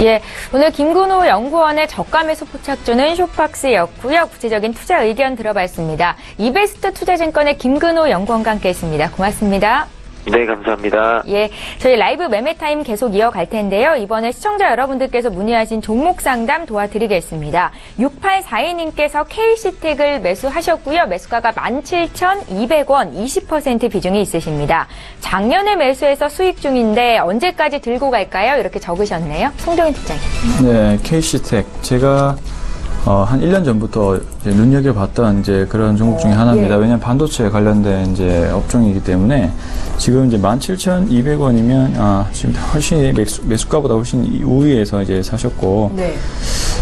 예, 오늘 김근우 연구원의 저가 매수 포착주는 쇼박스였고요. 구체적인 투자 의견 들어봤습니다. 이베스트 투자증권의 김근우 연구원과 함께했습니다. 고맙습니다.
네, 감사합니다.
예, 저희 라이브 매매 타임 계속 이어갈 텐데요. 이번에 시청자 여러분들께서 문의하신 종목 상담 도와드리겠습니다. 6842님께서 KC텍을 매수하셨고요. 매수가가 17,200원, 20% 비중이 있으십니다. 작년에 매수해서 수익 중인데 언제까지 들고 갈까요? 이렇게 적으셨네요. 송정인 팀장님.
네, KC텍. 제가 한 1년 전부터 이제 눈여겨봤던 이제 그런 종목 중에 하나입니다. 왜냐면 반도체 관련된 이제 업종이기 때문에 지금 이제 17,200원이면 지금 훨씬 매수가보다 훨씬 우위에서 이제 사셨고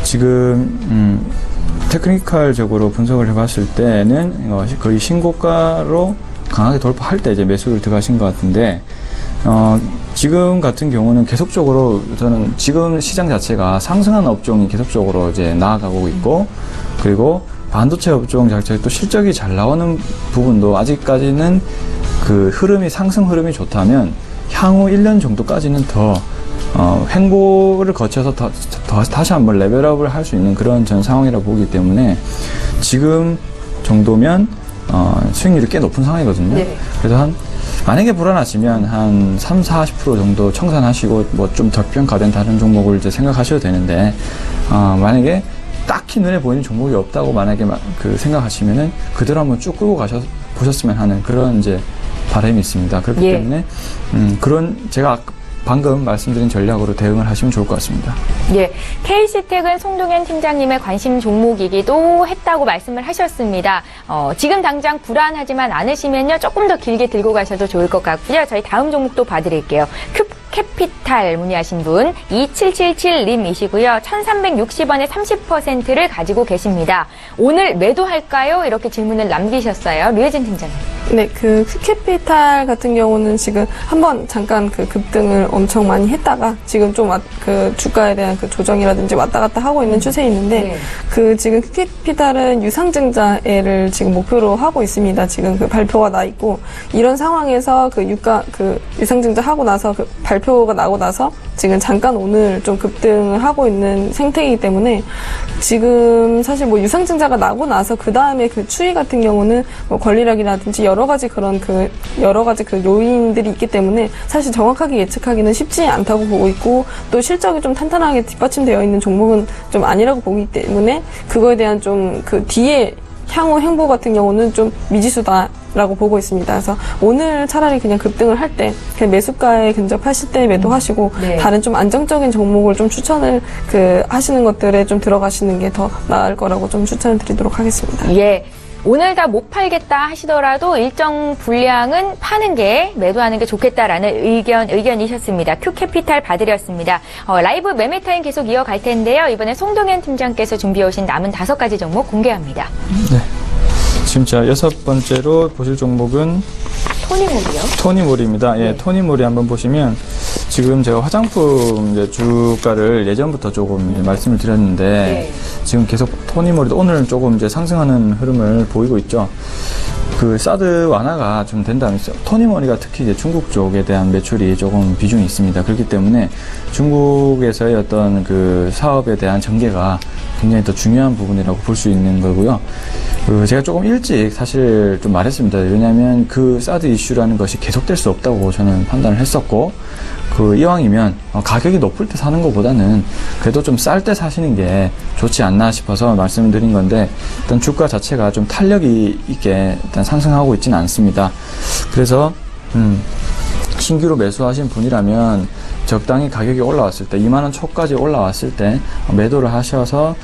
지금 테크니컬적으로 분석을 해봤을 때는 거의 신고가로 강하게 돌파할 때 이제 매수를 들어가신 것 같은데 지금 같은 경우는 계속적으로 저는 지금 시장 자체가 상승하는 업종이 계속적으로 이제 나아가고 있고 그리고 반도체 업종 자체가 또 실적이 잘 나오는 부분도 아직까지는 그 흐름이 상승 흐름이 좋다면 향후 1년 정도까지는 더 횡보를 거쳐서 다시 한번 레벨업을 할 수 있는 그런 전 상황이라고 보기 때문에 지금 정도면 수익률이 꽤 높은 상황이거든요. 그래서 만약에 불안하시면 한 30, 40% 정도 청산하시고 뭐 좀 저평가된 다른 종목을 이제 생각하셔도 되는데 만약에 딱히 눈에 보이는 종목이 없다고 만약에 생각하시면은 그대로 한번 쭉 끌고 보셨으면 하는 그런 이제 바람이 있습니다. 그렇기 때문에 그런 제가 방금 말씀드린 전략으로 대응을 하시면 좋을 것 같습니다.
예, KC텍은 송동현 팀장님의 관심 종목이기도 했다고 말씀을 하셨습니다. 지금 당장 불안하지만 않으시면요, 조금 더 길게 들고 가셔도 좋을 것 같고요. 저희 다음 종목도 봐드릴게요. 큐캐피탈 문의하신 분 2777님이시고요. 1360원에 30%를 가지고 계십니다. 오늘 매도할까요? 이렇게 질문을 남기셨어요. 류혜진 팀장님.
네, 그 큐캐피탈 같은 경우는 지금 한번 잠깐 그 급등을 엄청 많이 했다가 지금 좀 그 주가에 대한 그 조정이라든지 왔다 갔다 하고 있는 추세에 있는데 그 지금 큐캐피탈은 유상증자를 지금 목표로 하고 있습니다. 지금 그 발표가 나 있고 이런 상황에서 그 유상증자 하고 나서 그 발표가 나고 나서 지금 잠깐 오늘 좀 급등을 하고 있는 생태이기 때문에 지금 사실 뭐 유상증자가 나고 나서 그 다음에 그 추이 같은 경우는 뭐 권리락이라든지 여러 가지 그런 그 요인들이 있기 때문에 사실 정확하게 예측하기는 쉽지 않다고 보고 있고 또 실적이 좀 탄탄하게 뒷받침되어 있는 종목은 좀 아니라고 보기 때문에 그거에 대한 좀 그 뒤에 향후 행보 같은 경우는 좀 미지수다라고 보고 있습니다. 그래서 오늘 차라리 그냥 급등을 할 때 그냥 매수가에 근접하실 때 매도하시고 다른 좀 안정적인 종목을 좀 추천을 하시는 것들에 좀 들어가시는 게 더 나을 거라고 좀 추천을 드리도록 하겠습니다.
예. 오늘 다 못 팔겠다 하시더라도 일정 분량은 파는 게, 매도하는 게 좋겠다라는 의견이셨습니다. 큐캐피탈 봐드렸습니다. 라이브 매매 타임 계속 이어갈 텐데요. 이번에 송동현 팀장께서 준비해 오신 남은 5가지 종목 공개합니다.
네. 지금 자 6번째로 보실 종목은
토니몰이요?
토니몰입니다. 예, 토니몰이 한번 보시면 지금 제가 화장품 이제 주가를 예전부터 조금 이제 말씀을 드렸는데 지금 계속 토니몰이 오늘은 조금 이제 상승하는 흐름을 보이고 있죠. 그 사드 완화가 좀 된다면서 토니몰이가 특히 이제 중국 쪽에 대한 매출이 조금 비중이 있습니다. 그렇기 때문에 중국에서의 어떤 그 사업에 대한 전개가 굉장히 더 중요한 부분이라고 볼 수 있는 거고요. 제가 조금 일찍 사실 좀 말했습니다. 왜냐하면 그 사드 이슈라는 것이 계속될 수 없다고 저는 판단을 했었고, 이왕이면 가격이 높을 때 사는 것보다는 그래도 좀 쌀 때 사시는 게 좋지 않나 싶어서 말씀을 드린 건데, 일단 주가 자체가 좀 탄력이 있게 일단 상승하고 있지는 않습니다. 그래서 신규로 매수하신 분이라면 적당히 가격이 올라왔을 때 2만원 초까지 올라왔을 때 매도를 하셔서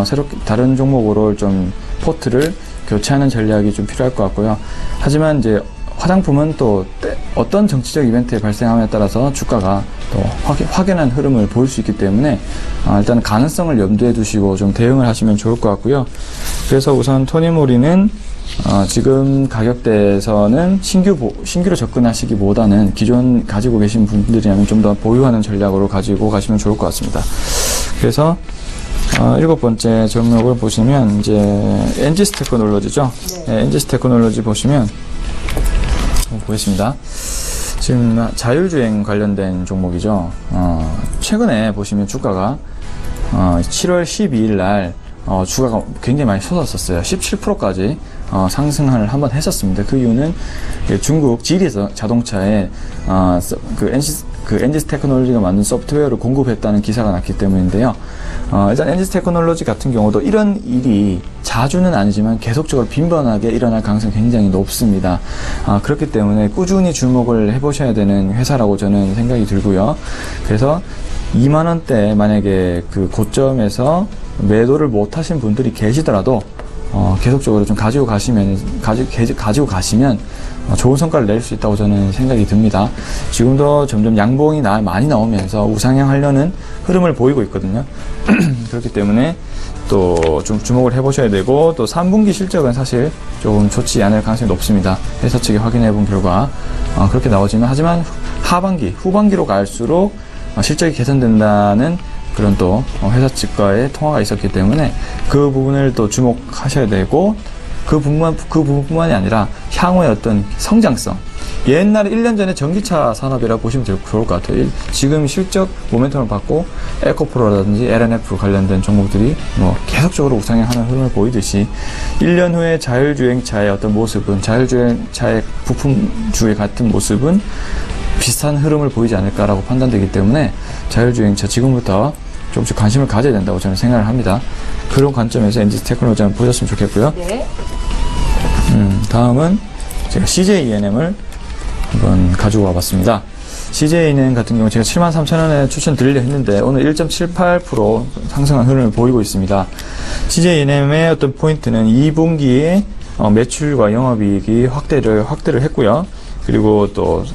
새롭게 다른 종목으로 좀 포트를 교체하는 전략이 좀 필요할 것 같고요. 하지만 이제 화장품은 또 어떤 정치적 이벤트에 발생함에 따라서 주가가 또 확연한 흐름을 보일 수 있기 때문에 일단 가능성을 염두에 두시고 좀 대응을 하시면 좋을 것 같고요. 그래서 우선 토니모리는 지금 가격대에서는 신규로 접근하시기보다는 기존 가지고 계신 분들이라면 좀 더 보유하는 전략으로 가지고 가시면 좋을 것 같습니다. 그래서 7번째 종목을 보시면 이제 엔지스 테크놀로지죠. 네, 엔지스 테크놀로지 보시면 보겠습니다. 지금 자율주행 관련된 종목이죠. 최근에 보시면 주가가 7월 12일 날 주가가 굉장히 많이 솟았었어요. 17%까지 상승을 한번 했었습니다. 그 이유는 중국 지리 자동차에 엔지스 테크놀로지가 만든 소프트웨어를 공급했다는 기사가 났기 때문인데요. 일단 엔지스 테크놀로지 같은 경우도 이런 일이 자주는 아니지만 계속적으로 빈번하게 일어날 가능성이 굉장히 높습니다. 그렇기 때문에 꾸준히 주목을 해보셔야 되는 회사라고 저는 생각이 들고요. 그래서 2만원대 만약에 그 고점에서 매도를 못 하신 분들이 계시더라도 계속적으로 좀 가지고 가시면 좋은 성과를 낼 수 있다고 저는 생각이 듭니다. 지금도 점점 양봉이 많이 나오면서 우상향하려는 흐름을 보이고 있거든요. 그렇기 때문에 또 좀 주목을 해보셔야 되고, 또 3분기 실적은 사실 조금 좋지 않을 가능성이 높습니다. 회사 측이 확인해 본 결과 그렇게 나오지만, 하지만 후반기로 갈수록 실적이 개선된다는 그런 또 회사 측과의 통화가 있었기 때문에 그 부분을 또 주목하셔야 되고, 그 부분만이 아니라 향후의 어떤 성장성, 옛날에 1년 전에 전기차 산업이라고 보시면 좋을 것 같아요. 지금 실적 모멘텀을 받고 에코프로라든지 LNF 관련된 종목들이 계속적으로 우상향하는 흐름을 보이듯이 1년 후에 자율주행차의 어떤 모습은, 자율주행차의 부품주의 같은 모습은 비슷한 흐름을 보이지 않을까라고 판단되기 때문에 자율주행차 지금부터 조금씩 관심을 가져야 된다고 저는 생각을 합니다. 그런 관점에서 엔지스 테크놀로지 한번 보셨으면 좋겠고요.
네.
다음은 제가 CJENM을 한번 가지고 와봤습니다. CJENM 같은 경우 제가 73,000원에 추천드리려 했는데 오늘 1.78% 상승한 흐름을 보이고 있습니다. CJENM의 어떤 포인트는 2분기에 매출과 영업이익이 확대를 했고요. 그리고 또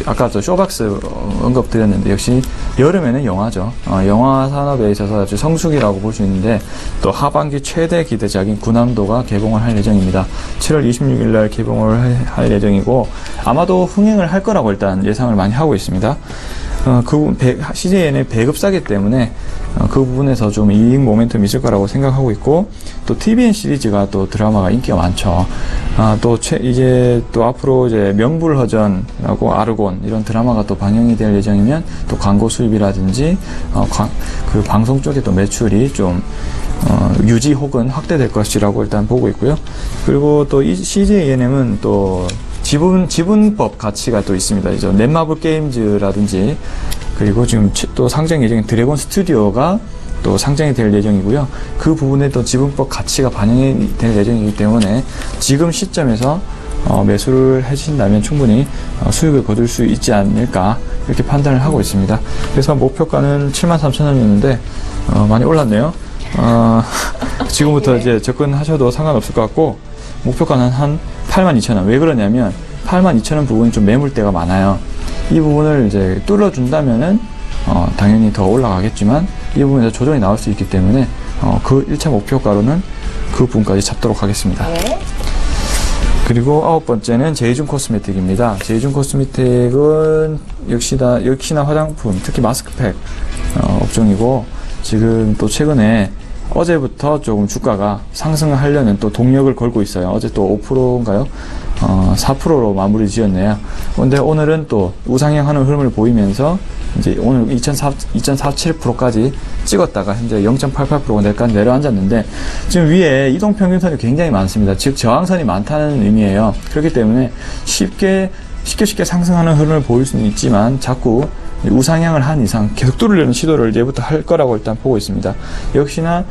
아까 쇼박스 언급드렸는데, 역시 여름에는 영화죠. 영화 산업에 있어서 아주 성수기라고 볼 수 있는데, 또 하반기 최대 기대작인 구남도가 개봉을 할 예정입니다. 7월 26일 날 개봉을 할 예정이고, 아마도 흥행을 할 거라고 일단 예상을 많이 하고 있습니다. CJN의 배급사기 때문에 그 부분에서 좀 이익 모멘텀이 있을 거라고 생각하고 있고, 또 TVN 시리즈가 또 드라마가 인기가 많죠. 이제 또 앞으로 이제 명불허전하고 아르곤 이런 드라마가 또 방영이 될 예정이면 또 광고 수입이라든지 그 방송 쪽에 또 매출이 좀 유지 혹은 확대될 것이라고 일단 보고 있고요. 그리고 또 이 CJENM은 또 지분법 가치가 또 있습니다. 이제 넷마블 게임즈라든지, 그리고 지금 또 상장 예정인 드래곤 스튜디오가 또 상장이 될 예정이고요. 그 부분에 또 지분법 가치가 반영이 될 예정이기 때문에 지금 시점에서 매수를 해주신다면 충분히 수익을 거둘 수 있지 않을까, 이렇게 판단을 하고 있습니다. 그래서 목표가는 73,000원이었는데 많이 올랐네요. 지금부터 이제 접근하셔도 상관없을 것 같고, 목표가는 한 82,000원. 왜 그러냐면 82,000원 부분이 좀 매물대가 많아요. 이 부분을 이제 뚫어준다면은 당연히 더 올라가겠지만, 이 부분에서 조정이 나올 수 있기 때문에 그 1차 목표가로는 그 부분까지 잡도록 하겠습니다.
네.
그리고 9번째는 제이준 코스메틱입니다. 제이준 코스메틱은 역시나 화장품, 특히 마스크팩 업종이고, 지금 또 최근에 어제부터 조금 주가가 상승을 하려는 또 동력을 걸고 있어요. 어제 또 5%인가요? 4%로 마무리 지었네요. 근데 오늘은 또 우상향하는 흐름을 보이면서 이제 오늘 2.47%까지 찍었다가 현재 0.88%가 내려앉았는데, 지금 위에 이동평균선이 굉장히 많습니다. 즉 저항선이 많다는 의미예요. 그렇기 때문에 쉽게 상승하는 흐름을 보일 수는 있지만, 자꾸 우상향을 한 이상 계속 뚫으려는 시도를 이제부터 할 거라고 일단 보고 있습니다. 역시나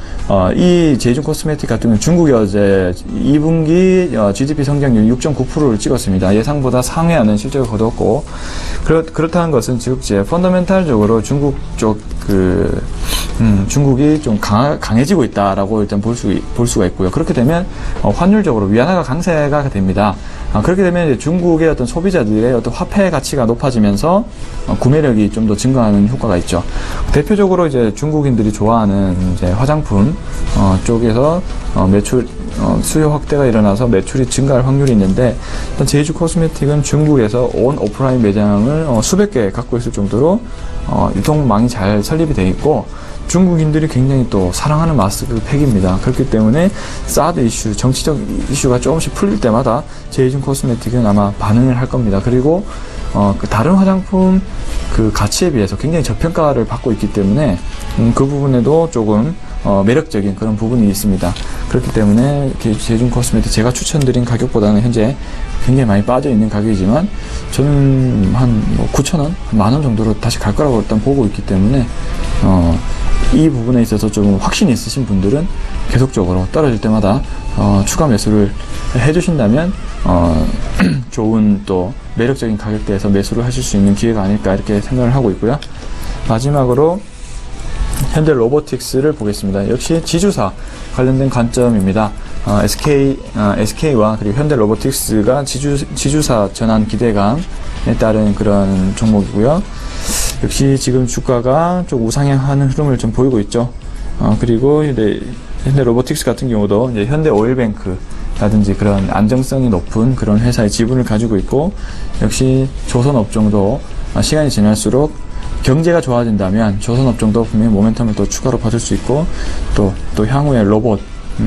이 제이준 코스메틱 같은 경우는 중국이 어제 2분기 GDP 성장률 6.9%를 찍었습니다. 예상보다 상회하는 실적을 거두었고, 그렇다는 것은 즉 이제 펀더멘탈적으로 중국 쪽 중국이 좀 강해지고 있다라고 일단 볼 수가 있고요. 그렇게 되면 환율적으로 위안화가 강세가 됩니다. 그렇게 되면 이제 중국의 어떤 소비자들의 어떤 화폐 가치가 높아지면서 구매력이 좀 더 증가하는 효과가 있죠. 대표적으로 이제 중국인들이 좋아하는 이제 화장품 쪽에서 매출 수요 확대가 일어나서 매출이 증가할 확률이 있는데, 일단 제이준 코스메틱은 중국에서 온 오프라인 매장을 수백 개 갖고 있을 정도로 유통망이 잘 설립이 되어 있고, 중국인들이 굉장히 또 사랑하는 마스크팩입니다. 그렇기 때문에 사드 이슈, 정치적 이슈가 조금씩 풀릴 때마다 제이준 코스메틱은 아마 반응을 할 겁니다. 그리고 그 다른 화장품 그 가치에 비해서 굉장히 저평가를 받고 있기 때문에 그 부분에도 조금 매력적인 그런 부분이 있습니다. 그렇기 때문에 제이준 코스메틱 제가 추천드린 가격보다는 현재 굉장히 많이 빠져 있는 가격이지만 저는 한 9,000원, 10,000원 정도로 다시 갈 거라고 일단 보고 있기 때문에 이 부분에 있어서 좀 확신이 있으신 분들은 계속적으로 떨어질 때마다 추가 매수를 해주신다면 좋은 또 매력적인 가격대에서 매수를 하실 수 있는 기회가 아닐까 이렇게 생각을 하고 있고요. 마지막으로 현대 로보틱스를 보겠습니다. 역시 지주사 관련된 관점입니다. SK와 그리고 현대 로보틱스가 지주사 전환 기대감에 따른 그런 종목이고요. 역시 지금 주가가 좀 우상향하는 흐름을 좀 보이고 있죠. 그리고 현대 로보틱스 같은 경우도 이제 현대 오일뱅크라든지 그런 안정성이 높은 그런 회사의 지분을 가지고 있고, 역시 조선업종도 시간이 지날수록 경제가 좋아진다면 조선업종도 분명히 모멘텀을 또 추가로 받을 수 있고, 또 향후에 로봇,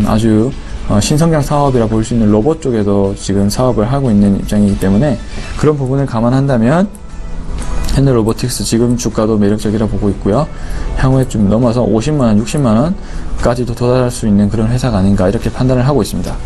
아주 신성장 사업이라 볼 수 있는 로봇 쪽에도 지금 사업을 하고 있는 입장이기 때문에 그런 부분을 감안한다면 현대 로보틱스 지금 주가도 매력적이라 보고 있고요. 향후에 좀 넘어서 50만원, 60만원까지도 도달할 수 있는 그런 회사가 아닌가 이렇게 판단을 하고 있습니다.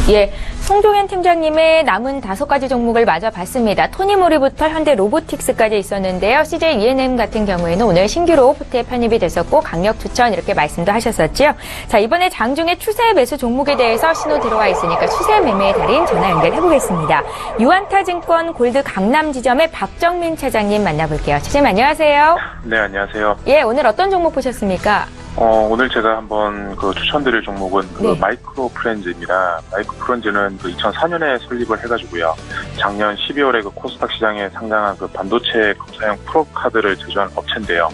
예, 송종현 팀장님의 남은 5가지 종목을 마저 봤습니다. 토니모리부터 현대 로보틱스까지 있었는데요. CJ E&M 같은 경우에는 오늘 신규로 포트에 편입이 됐었고 강력 추천 이렇게 말씀도 하셨었죠. 자, 이번에 장중에 추세 매수 종목에 대해서 신호 들어와 있으니까 추세 매매의 달인 전화 연결해보겠습니다. 유안타증권 골드 강남 지점의 박정민 차장님 만나볼게요. 차장님 안녕하세요.
네, 안녕하세요.
예, 오늘 어떤 종목 보셨습니까?
오늘 제가 한번 추천드릴 종목은
네.
마이크로 프렌즈입니다. 마이크로 프렌즈는 2004년에 설립을 해가지고요. 작년 12월에 코스닥 시장에 상장한 반도체 검사용 프로브 카드를 제조하는 업체인데요.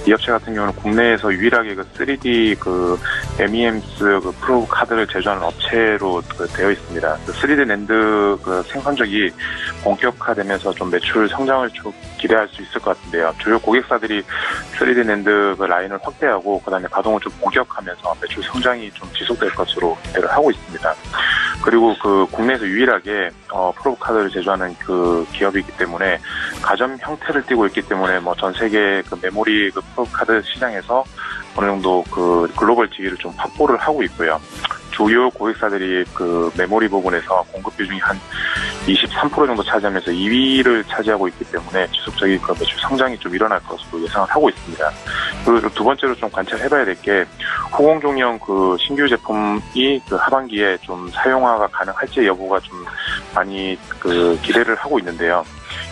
이 업체 같은 경우는 국내에서 유일하게 3D MEMS 프로브 카드를 제조하는 업체로 되어 있습니다. 3D 낸드 생산적이 본격화되면서 좀 매출 성장을 좀 기대할 수 있을 것 같은데요. 주요 고객사들이 3D 낸드 라인을 확대하고 그다음에 가동을 좀 본격화하면서 매출 성장이 좀 지속될 것으로 기대를 하고 있습니다. 그리고 국내에서 유일하게 프로브 카드를 제조하는 기업이기 때문에 가점 형태를 띠고 있기 때문에 전 세계 메모리 프로브 카드 시장에서 어느 정도 글로벌 지위를 좀 확보를 하고 있고요. 주요 고객사들이 메모리 부분에서 공급 비중이 한 23% 정도 차지하면서 2위를 차지하고 있기 때문에 지속적인 매출 성장이 좀 일어날 것으로 예상을 하고 있습니다. 그리고 두 번째로 좀 관찰해봐야 될 게 후공종용 신규 제품이 하반기에 좀 사용화가 가능할지 여부가 좀 많이 기대를 하고 있는데요.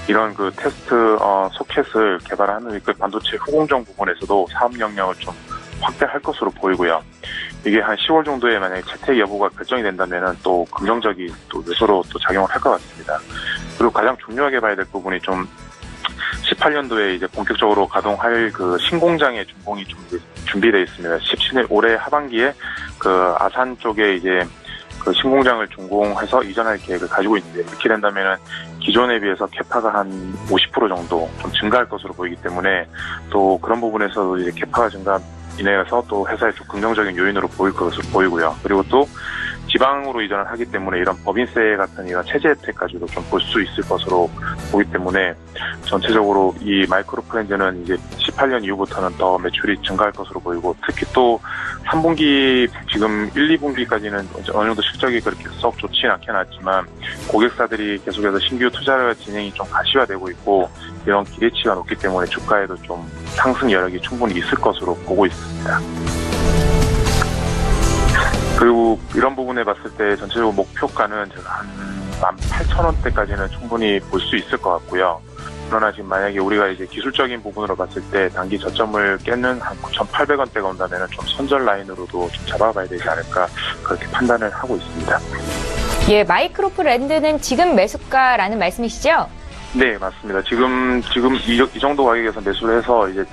이런 테스트 소켓을 개발하는 반도체 후공정 부분에서도 사업 영역을 좀 확대할 것으로 보이고요. 이게 한 10월 정도에 만약에 재택 여부가 결정이 된다면은 또 긍정적인 또 요소로 또 작용을 할 것 같습니다. 그리고 가장 중요하게 봐야 될 부분이 좀 18년도에 이제 본격적으로 가동할 신공장의 준공이 준비되어 있습니다. 17년 올해 하반기에 아산 쪽에 이제 신공장을 준공해서 이전할 계획을 가지고 있는데, 이렇게 된다면은 기존에 비해서 캐파가 한 50% 정도 좀 증가할 것으로 보이기 때문에 또 그런 부분에서도 이제 캐파가 증가 인해서 또 회사의 좀 긍정적인 요인으로 보일 것으로 보이고요. 그리고 또 지방으로 이전을 하기 때문에 이런 법인세 같은 이런 체제 혜택까지도 좀 볼 수 있을 것으로 보기 때문에 전체적으로 이 마이크로 프렌즈는 이제 18년 이후부터는 더 매출이 증가할 것으로 보이고, 특히 또 3분기 지금 1, 2분기까지는 어느 정도 실적이 그렇게 썩 좋지는 않긴 하지만 고객사들이 계속해서 신규 투자 진행이 좀 가시화되고 있고 이런 기대치가 높기 때문에 주가에도 좀 상승 여력이 충분히 있을 것으로 보고 있습니다. 그리고 이런 부분에 봤을 때 전체적으로 목표가는 제가 한 18,000원대까지는 충분히 볼 수 있을 것 같고요. 그러나 지금 만약에 우리가 이제 기술적인 부분으로 봤을 때 단기 저점을 깨는 한 9,800원대가 온다면 좀 선절 라인으로도 좀 잡아봐야 되지 않을까 그렇게 판단을 하고 있습니다.
예, 마이크로 프렌즈는 지금 매수가라는 말씀이시죠?
네, 맞습니다. 지금 이 정도 가격에서 매수를 해서 이제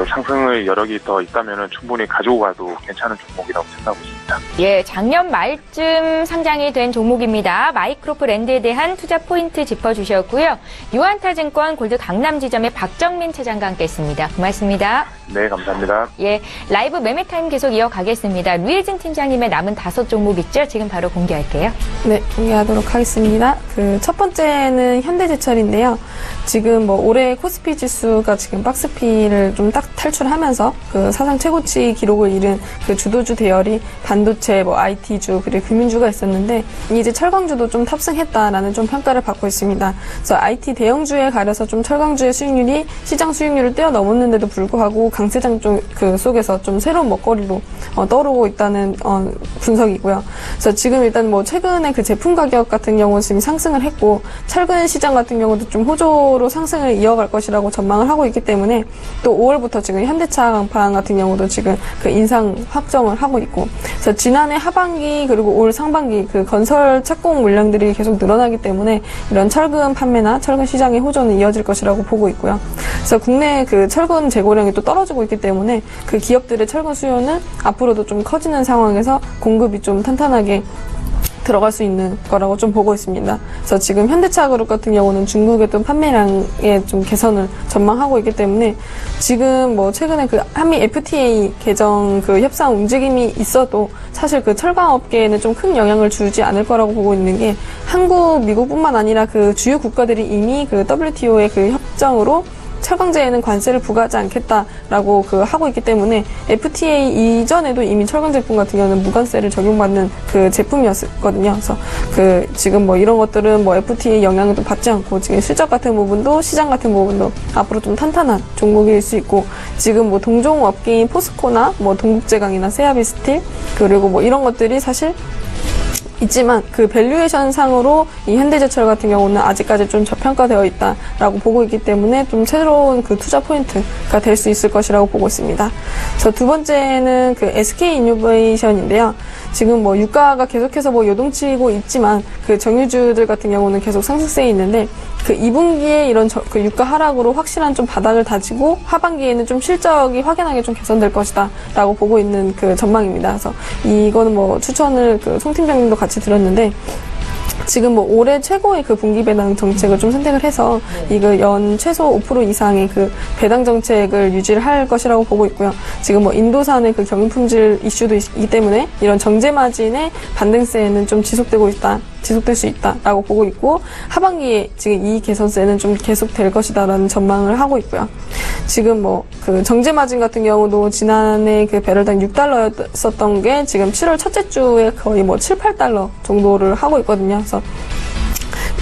상승의 여력이 더 있다면은 충분히 가지고 가도 괜찮은 종목이라고 생각하고 있습니다.
예, 작년 말쯤 상장이 된 종목입니다. 마이크로 브랜드에 대한 투자 포인트 짚어주셨고요. 유안타증권 골드 강남 지점의 박정민 차장과 함께했습니다. 고맙습니다.
네, 감사합니다.
예, 라이브 매매타임 계속 이어가겠습니다. 류혜진 팀장님의 남은 5종목 있죠? 지금 바로 공개할게요.
네, 공개하도록 하겠습니다. 그 첫 번째는 현대제철인데요. 지금 뭐 올해 코스피 지수가 지금 박스피를 좀 딱 탈출하면서 그 사상 최고치 기록을 이룬 그 주도주 대열이 반도체, 뭐 IT주 그리고 금융주가 있었는데 이제 철강주도 좀 탑승했다라는 좀 평가를 받고 있습니다. 그래서 IT 대형주에 가려서 좀 철강주의 수익률이 시장 수익률을 뛰어넘었는데도 불구하고 강세장 쪽 그 속에서 좀 새로운 먹거리로 떠오르고 있다는 분석이고요. 그래서 지금 일단 뭐 최근에 그 제품 가격 같은 경우 지금 상승을 했고 철근 시장 같은 경우도 좀 호조로 상승을 이어갈 것이라고 전망을 하고 있기 때문에 또 5월부터 지금 현대차 강판 같은 경우도 지금 그 인상 확정을 하고 있고 그래서 지난해 하반기 그리고 올 상반기 그 건설 착공 물량들이 계속 늘어나기 때문에 이런 철근 판매나 철근 시장의 호조는 이어질 것이라고 보고 있고요. 그래서 국내 그 철근 재고량이 또 떨어지고 있기 때문에 그 기업들의 철근 수요는 앞으로도 좀 커지는 상황에서 공급이 좀 탄탄하게 들어갈 수 있는 거라고 좀 보고 있습니다. 그래서 지금 현대차 그룹 같은 경우는 중국의 또 판매량의 좀 개선을 전망하고 있기 때문에 지금 뭐 최근에 그 한미 FTA 개정 그 협상 움직임이 있어도 사실 그 철강 업계에는 좀 큰 영향을 주지 않을 거라고 보고 있는 게 한국, 미국뿐만 아니라 그 주요 국가들이 이미 그 WTO의 그 협정으로 철강제에는 관세를 부과하지 않겠다라고 그 하고 있기 때문에 FTA 이전에도 이미 철강 제품 같은 경우는 무관세를 적용받는 그 제품이었거든요. 그래서 그 지금 뭐 이런 것들은 뭐 FTA 영향을 또 받지 않고 지금 실적 같은 부분도 시장 같은 부분도 앞으로 좀 탄탄한 종목일 수 있고 지금 뭐 동종 업계인 포스코나 뭐 동국제강이나 세아비스틸 그리고 뭐 이런 것들이 사실 있지만 그 밸류에이션 상으로 이 현대제철 같은 경우는 아직까지 좀 저평가되어 있다라고 보고 있기 때문에 좀 새로운 그 투자 포인트가 될 수 있을 것이라고 보고 있습니다. 그래서 두 번째는 그 SK 이노베이션인데요. 지금 뭐 유가가 계속해서 뭐 요동치고 있지만 그 정유주들 같은 경우는 계속 상승세에 있는데 그 2분기에 이런 그 유가 하락으로 확실한 좀 바닥을 다지고 하반기에는 좀 실적이 확연하게 좀 개선될 것이다라고 보고 있는 그 전망입니다. 그래서 이거는 뭐 추천을 그 송 팀장님도 같이 드렸는데 지금 뭐 올해 최고의 그 분기 배당 정책을 좀 선택을 해서 이거 연 최소 5% 이상의 그 배당 정책을 유지를 할 것이라고 보고 있고요. 지금 뭐 인도산의 그 경유 품질 이슈도 있기 때문에 이런 정제 마진의 반등세는 좀 지속될 수 있다라고 보고 있고 하반기에 지금 이 개선세는 좀 계속될 것이다라는 전망을 하고 있고요. 지금 뭐 그 정제 마진 같은 경우도 지난해 그 배럴당 6달러였었던 게 지금 7월 첫째 주에 거의 뭐 7, 8달러 정도를 하고 있거든요. 그래서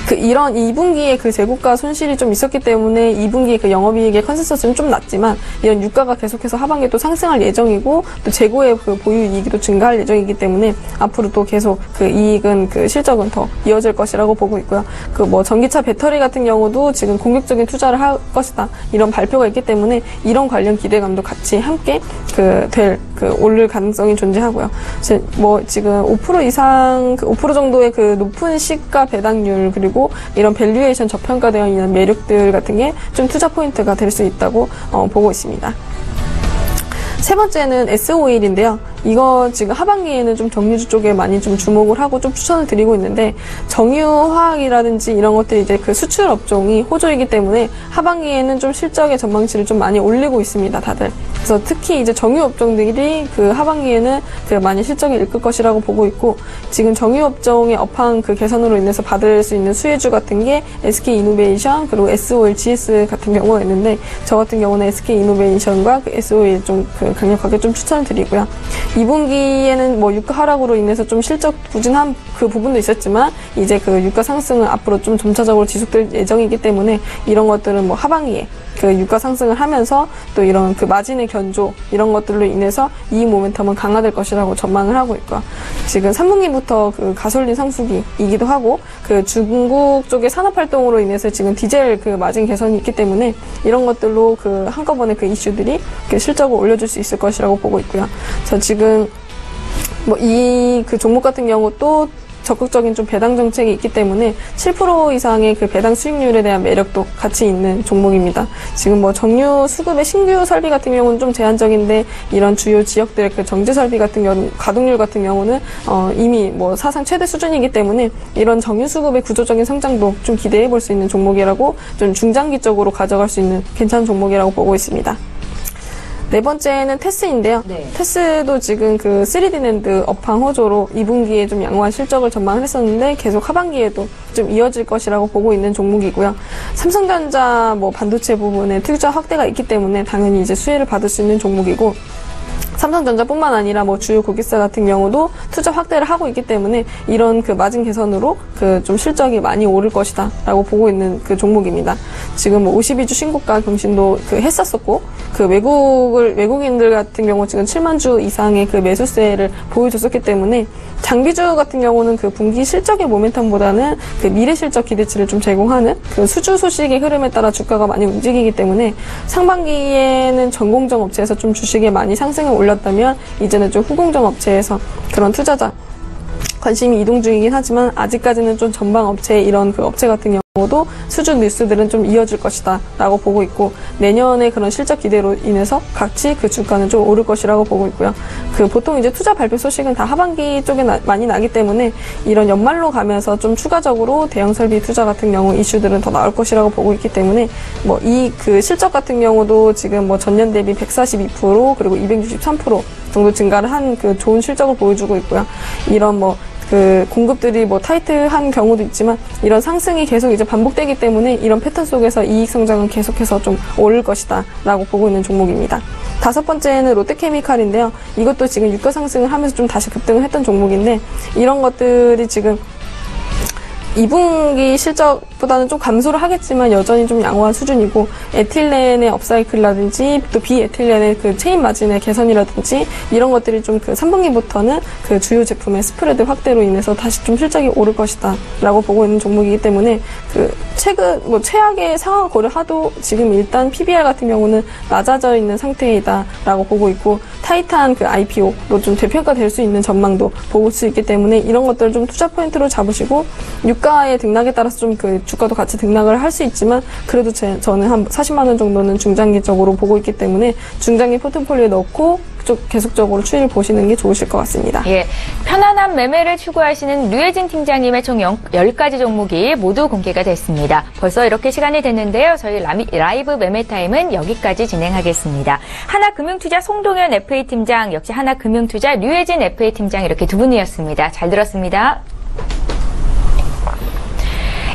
그 이런 2분기에 그 재고가 손실이 좀 있었기 때문에 2분기에 그 영업이익의 컨센서스는 좀 낮지만 이런 유가가 계속해서 하반기에 또 상승할 예정이고 또 재고의 그 보유 이익이 또 증가할 예정이기 때문에 앞으로 또 계속 그 이익은 그 실적은 더 이어질 것이라고 보고 있고요. 그 뭐 전기차 배터리 같은 경우도 지금 공격적인 투자를 할 것이다 이런 발표가 있기 때문에 이런 관련 기대감도 같이 함께 오를 가능성이 존재하고요. 뭐 지금 5% 이상 5% 정도의 그 높은 시가 배당률 그리고 이런 밸류에이션 저평가되어 있는 매력들 같은 게 좀 투자 포인트가 될 수 있다고 보고 있습니다. 세 번째는 S-오일인데요. 이거 지금 하반기에는 좀 정유주 쪽에 많이 좀 주목을 하고 좀 추천을 드리고 있는데 정유화학이라든지 이런 것들이 이제 그 수출 업종이 호조이기 때문에 하반기에는 좀 실적의 전망치를 좀 많이 올리고 있습니다, 다들. 그래서 특히 이제 정유 업종들이 그 하반기에는 그 많이 실적을 일끌 것이라고 보고 있고 지금 정유 업종의 업황 그 개선으로 인해서 받을 수 있는 수혜주 같은 게 SK 이노베이션 그리고 S-오일 GS 같은 경우가 있는데 저 같은 경우는 SK 이노베이션과 그 S-오일 좀 그 강력하게 좀 추천을 드리고요. 2분기에는 뭐 유가 하락으로 인해서 좀 실적 부진한 그 부분도 있었지만 이제 그 유가 상승은 앞으로 좀 점차적으로 지속될 예정이기 때문에 이런 것들은 뭐 하반기에 그 유가 상승을 하면서 또 이런 그 마진의 견조 이런 것들로 인해서 이익 모멘텀은 강화될 것이라고 전망을 하고 있고요. 지금 3분기부터 그 가솔린 상수기이기도 하고 그 중국 쪽의 산업 활동으로 인해서 지금 디젤 그 마진 개선이 있기 때문에 이런 것들로 그 한꺼번에 그 이슈들이 그 실적을 올려줄 수 있을 것이라고 보고 있고요. 저 지금 뭐 이 그 종목 같은 경우 또 적극적인 좀 배당 정책이 있기 때문에 7% 이상의 그 배당 수익률에 대한 매력도 같이 있는 종목입니다. 지금 뭐 정유 수급의 신규 설비 같은 경우는 좀 제한적인데 이런 주요 지역들의 그 정제 설비 같은 경우 가동률 같은 경우는 이미 뭐 사상 최대 수준이기 때문에 이런 정유 수급의 구조적인 성장도 좀 기대해 볼 수 있는 종목이라고 좀 중장기적으로 가져갈 수 있는 괜찮은 종목이라고 보고 있습니다. 네 번째는 테스인데요.
네.
테스도 지금 그 3D 낸드 업황 호조로 2분기에 좀 양호한 실적을 전망을 했었는데 계속 하반기에도 좀 이어질 것이라고 보고 있는 종목이고요. 삼성전자 뭐 반도체 부분에 투자 확대가 있기 때문에 당연히 이제 수혜를 받을 수 있는 종목이고, 삼성전자뿐만 아니라 뭐 주요 고객사 같은 경우도 투자 확대를 하고 있기 때문에 이런 그 마진 개선으로 그 좀 실적이 많이 오를 것이다라고 보고 있는 그 종목입니다. 지금 뭐 52주 신고가 경신도 그 했었었고, 그 외국인들 같은 경우 지금 7만 주 이상의 그 매수세를 보여줬었기 때문에 장비주 같은 경우는 그 분기 실적의 모멘텀보다는 그 미래 실적 기대치를 좀 제공하는 그 수주 소식의 흐름에 따라 주가가 많이 움직이기 때문에 상반기에는 전공정 업체에서 좀 주식에 많이 상승을 올렸다면 이제는 좀 후공정 업체에서 그런 투자자 관심이 이동 중이긴 하지만 아직까지는 좀 전방 업체 이런 그 업체 같은 경우도 수주 뉴스들은 좀 이어질 것이다 라고 보고 있고, 내년에 그런 실적 기대로 인해서 같이 그 주가는 좀 오를 것이라고 보고 있고요. 그 보통 이제 투자 발표 소식은 다 하반기 쪽에 많이 나기 때문에 이런 연말로 가면서 좀 추가적으로 대형 설비 투자 같은 경우 이슈들은 더 나올 것이라고 보고 있기 때문에 뭐 이 그 실적 같은 경우도 지금 뭐 전년 대비 142% 그리고 263% 정도 증가를 한 그 좋은 실적을 보여주고 있고요. 이런 뭐 그 공급들이 뭐 타이트한 경우도 있지만 이런 상승이 계속 이제 반복되기 때문에 이런 패턴 속에서 이익 성장은 계속해서 좀 오를 것이다 라고 보고 있는 종목입니다. 다섯 번째는 롯데케미칼인데요. 이것도 지금 유가 상승을 하면서 좀 다시 급등을 했던 종목인데, 이런 것들이 지금 2분기 실적보다는 좀 감소를 하겠지만 여전히 좀 양호한 수준이고, 에틸렌의 업사이클이라든지 또 비에틸렌의 그 체인 마진의 개선이라든지 이런 것들이 좀 그 3분기부터는 그 주요 제품의 스프레드 확대로 인해서 다시 좀 실적이 오를 것이다 라고 보고 있는 종목이기 때문에 그 최근 뭐 최악의 상황을 고려하도 지금 일단 PBR 같은 경우는 낮아져 있는 상태이다 라고 보고 있고, 타이트한 그 IPO로 좀 되평가될 수 있는 전망도 볼 수 있기 때문에 이런 것들을 좀 투자 포인트로 잡으시고, 유가의 등락에 따라서 좀 그 주가도 같이 등락을 할 수 있지만 그래도 저는 한 40만 원 정도는 중장기적으로 보고 있기 때문에 중장기 포트폴리오에 넣고 계속적으로 추이를 보시는 게 좋으실 것 같습니다.
예, 편안한 매매를 추구하시는 류혜진 팀장님의 총 10가지 종목이 모두 공개가 됐습니다. 벌써 이렇게 시간이 됐는데요. 저희 라이브 매매타임은 여기까지 진행하겠습니다. 하나금융투자 송동현 FA 팀장, 역시 하나금융투자 류혜진 FA 팀장, 이렇게 두 분이었습니다. 잘 들었습니다.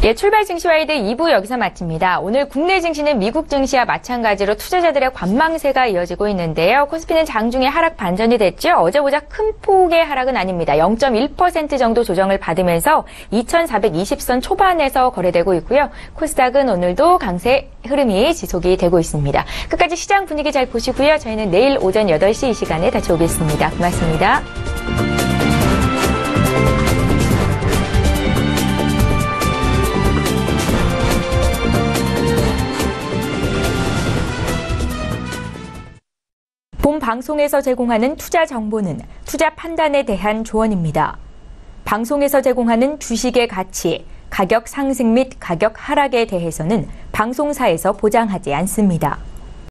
예, 출발 증시와이드 2부 여기서 마칩니다. 오늘 국내 증시는 미국 증시와 마찬가지로 투자자들의 관망세가 이어지고 있는데요. 코스피는 장중에 하락 반전이 됐죠. 어제보다 큰 폭의 하락은 아닙니다. 0.1% 정도 조정을 받으면서 2420선 초반에서 거래되고 있고요. 코스닥은 오늘도 강세 흐름이 지속이 되고 있습니다. 끝까지 시장 분위기 잘 보시고요. 저희는 내일 오전 8시 이 시간에 다시 오겠습니다. 고맙습니다. 본 방송에서 제공하는 투자 정보는 투자 판단에 대한 조언입니다. 방송에서 제공하는 주식의 가치, 가격 상승 및 가격 하락에 대해서는 방송사에서 보장하지 않습니다.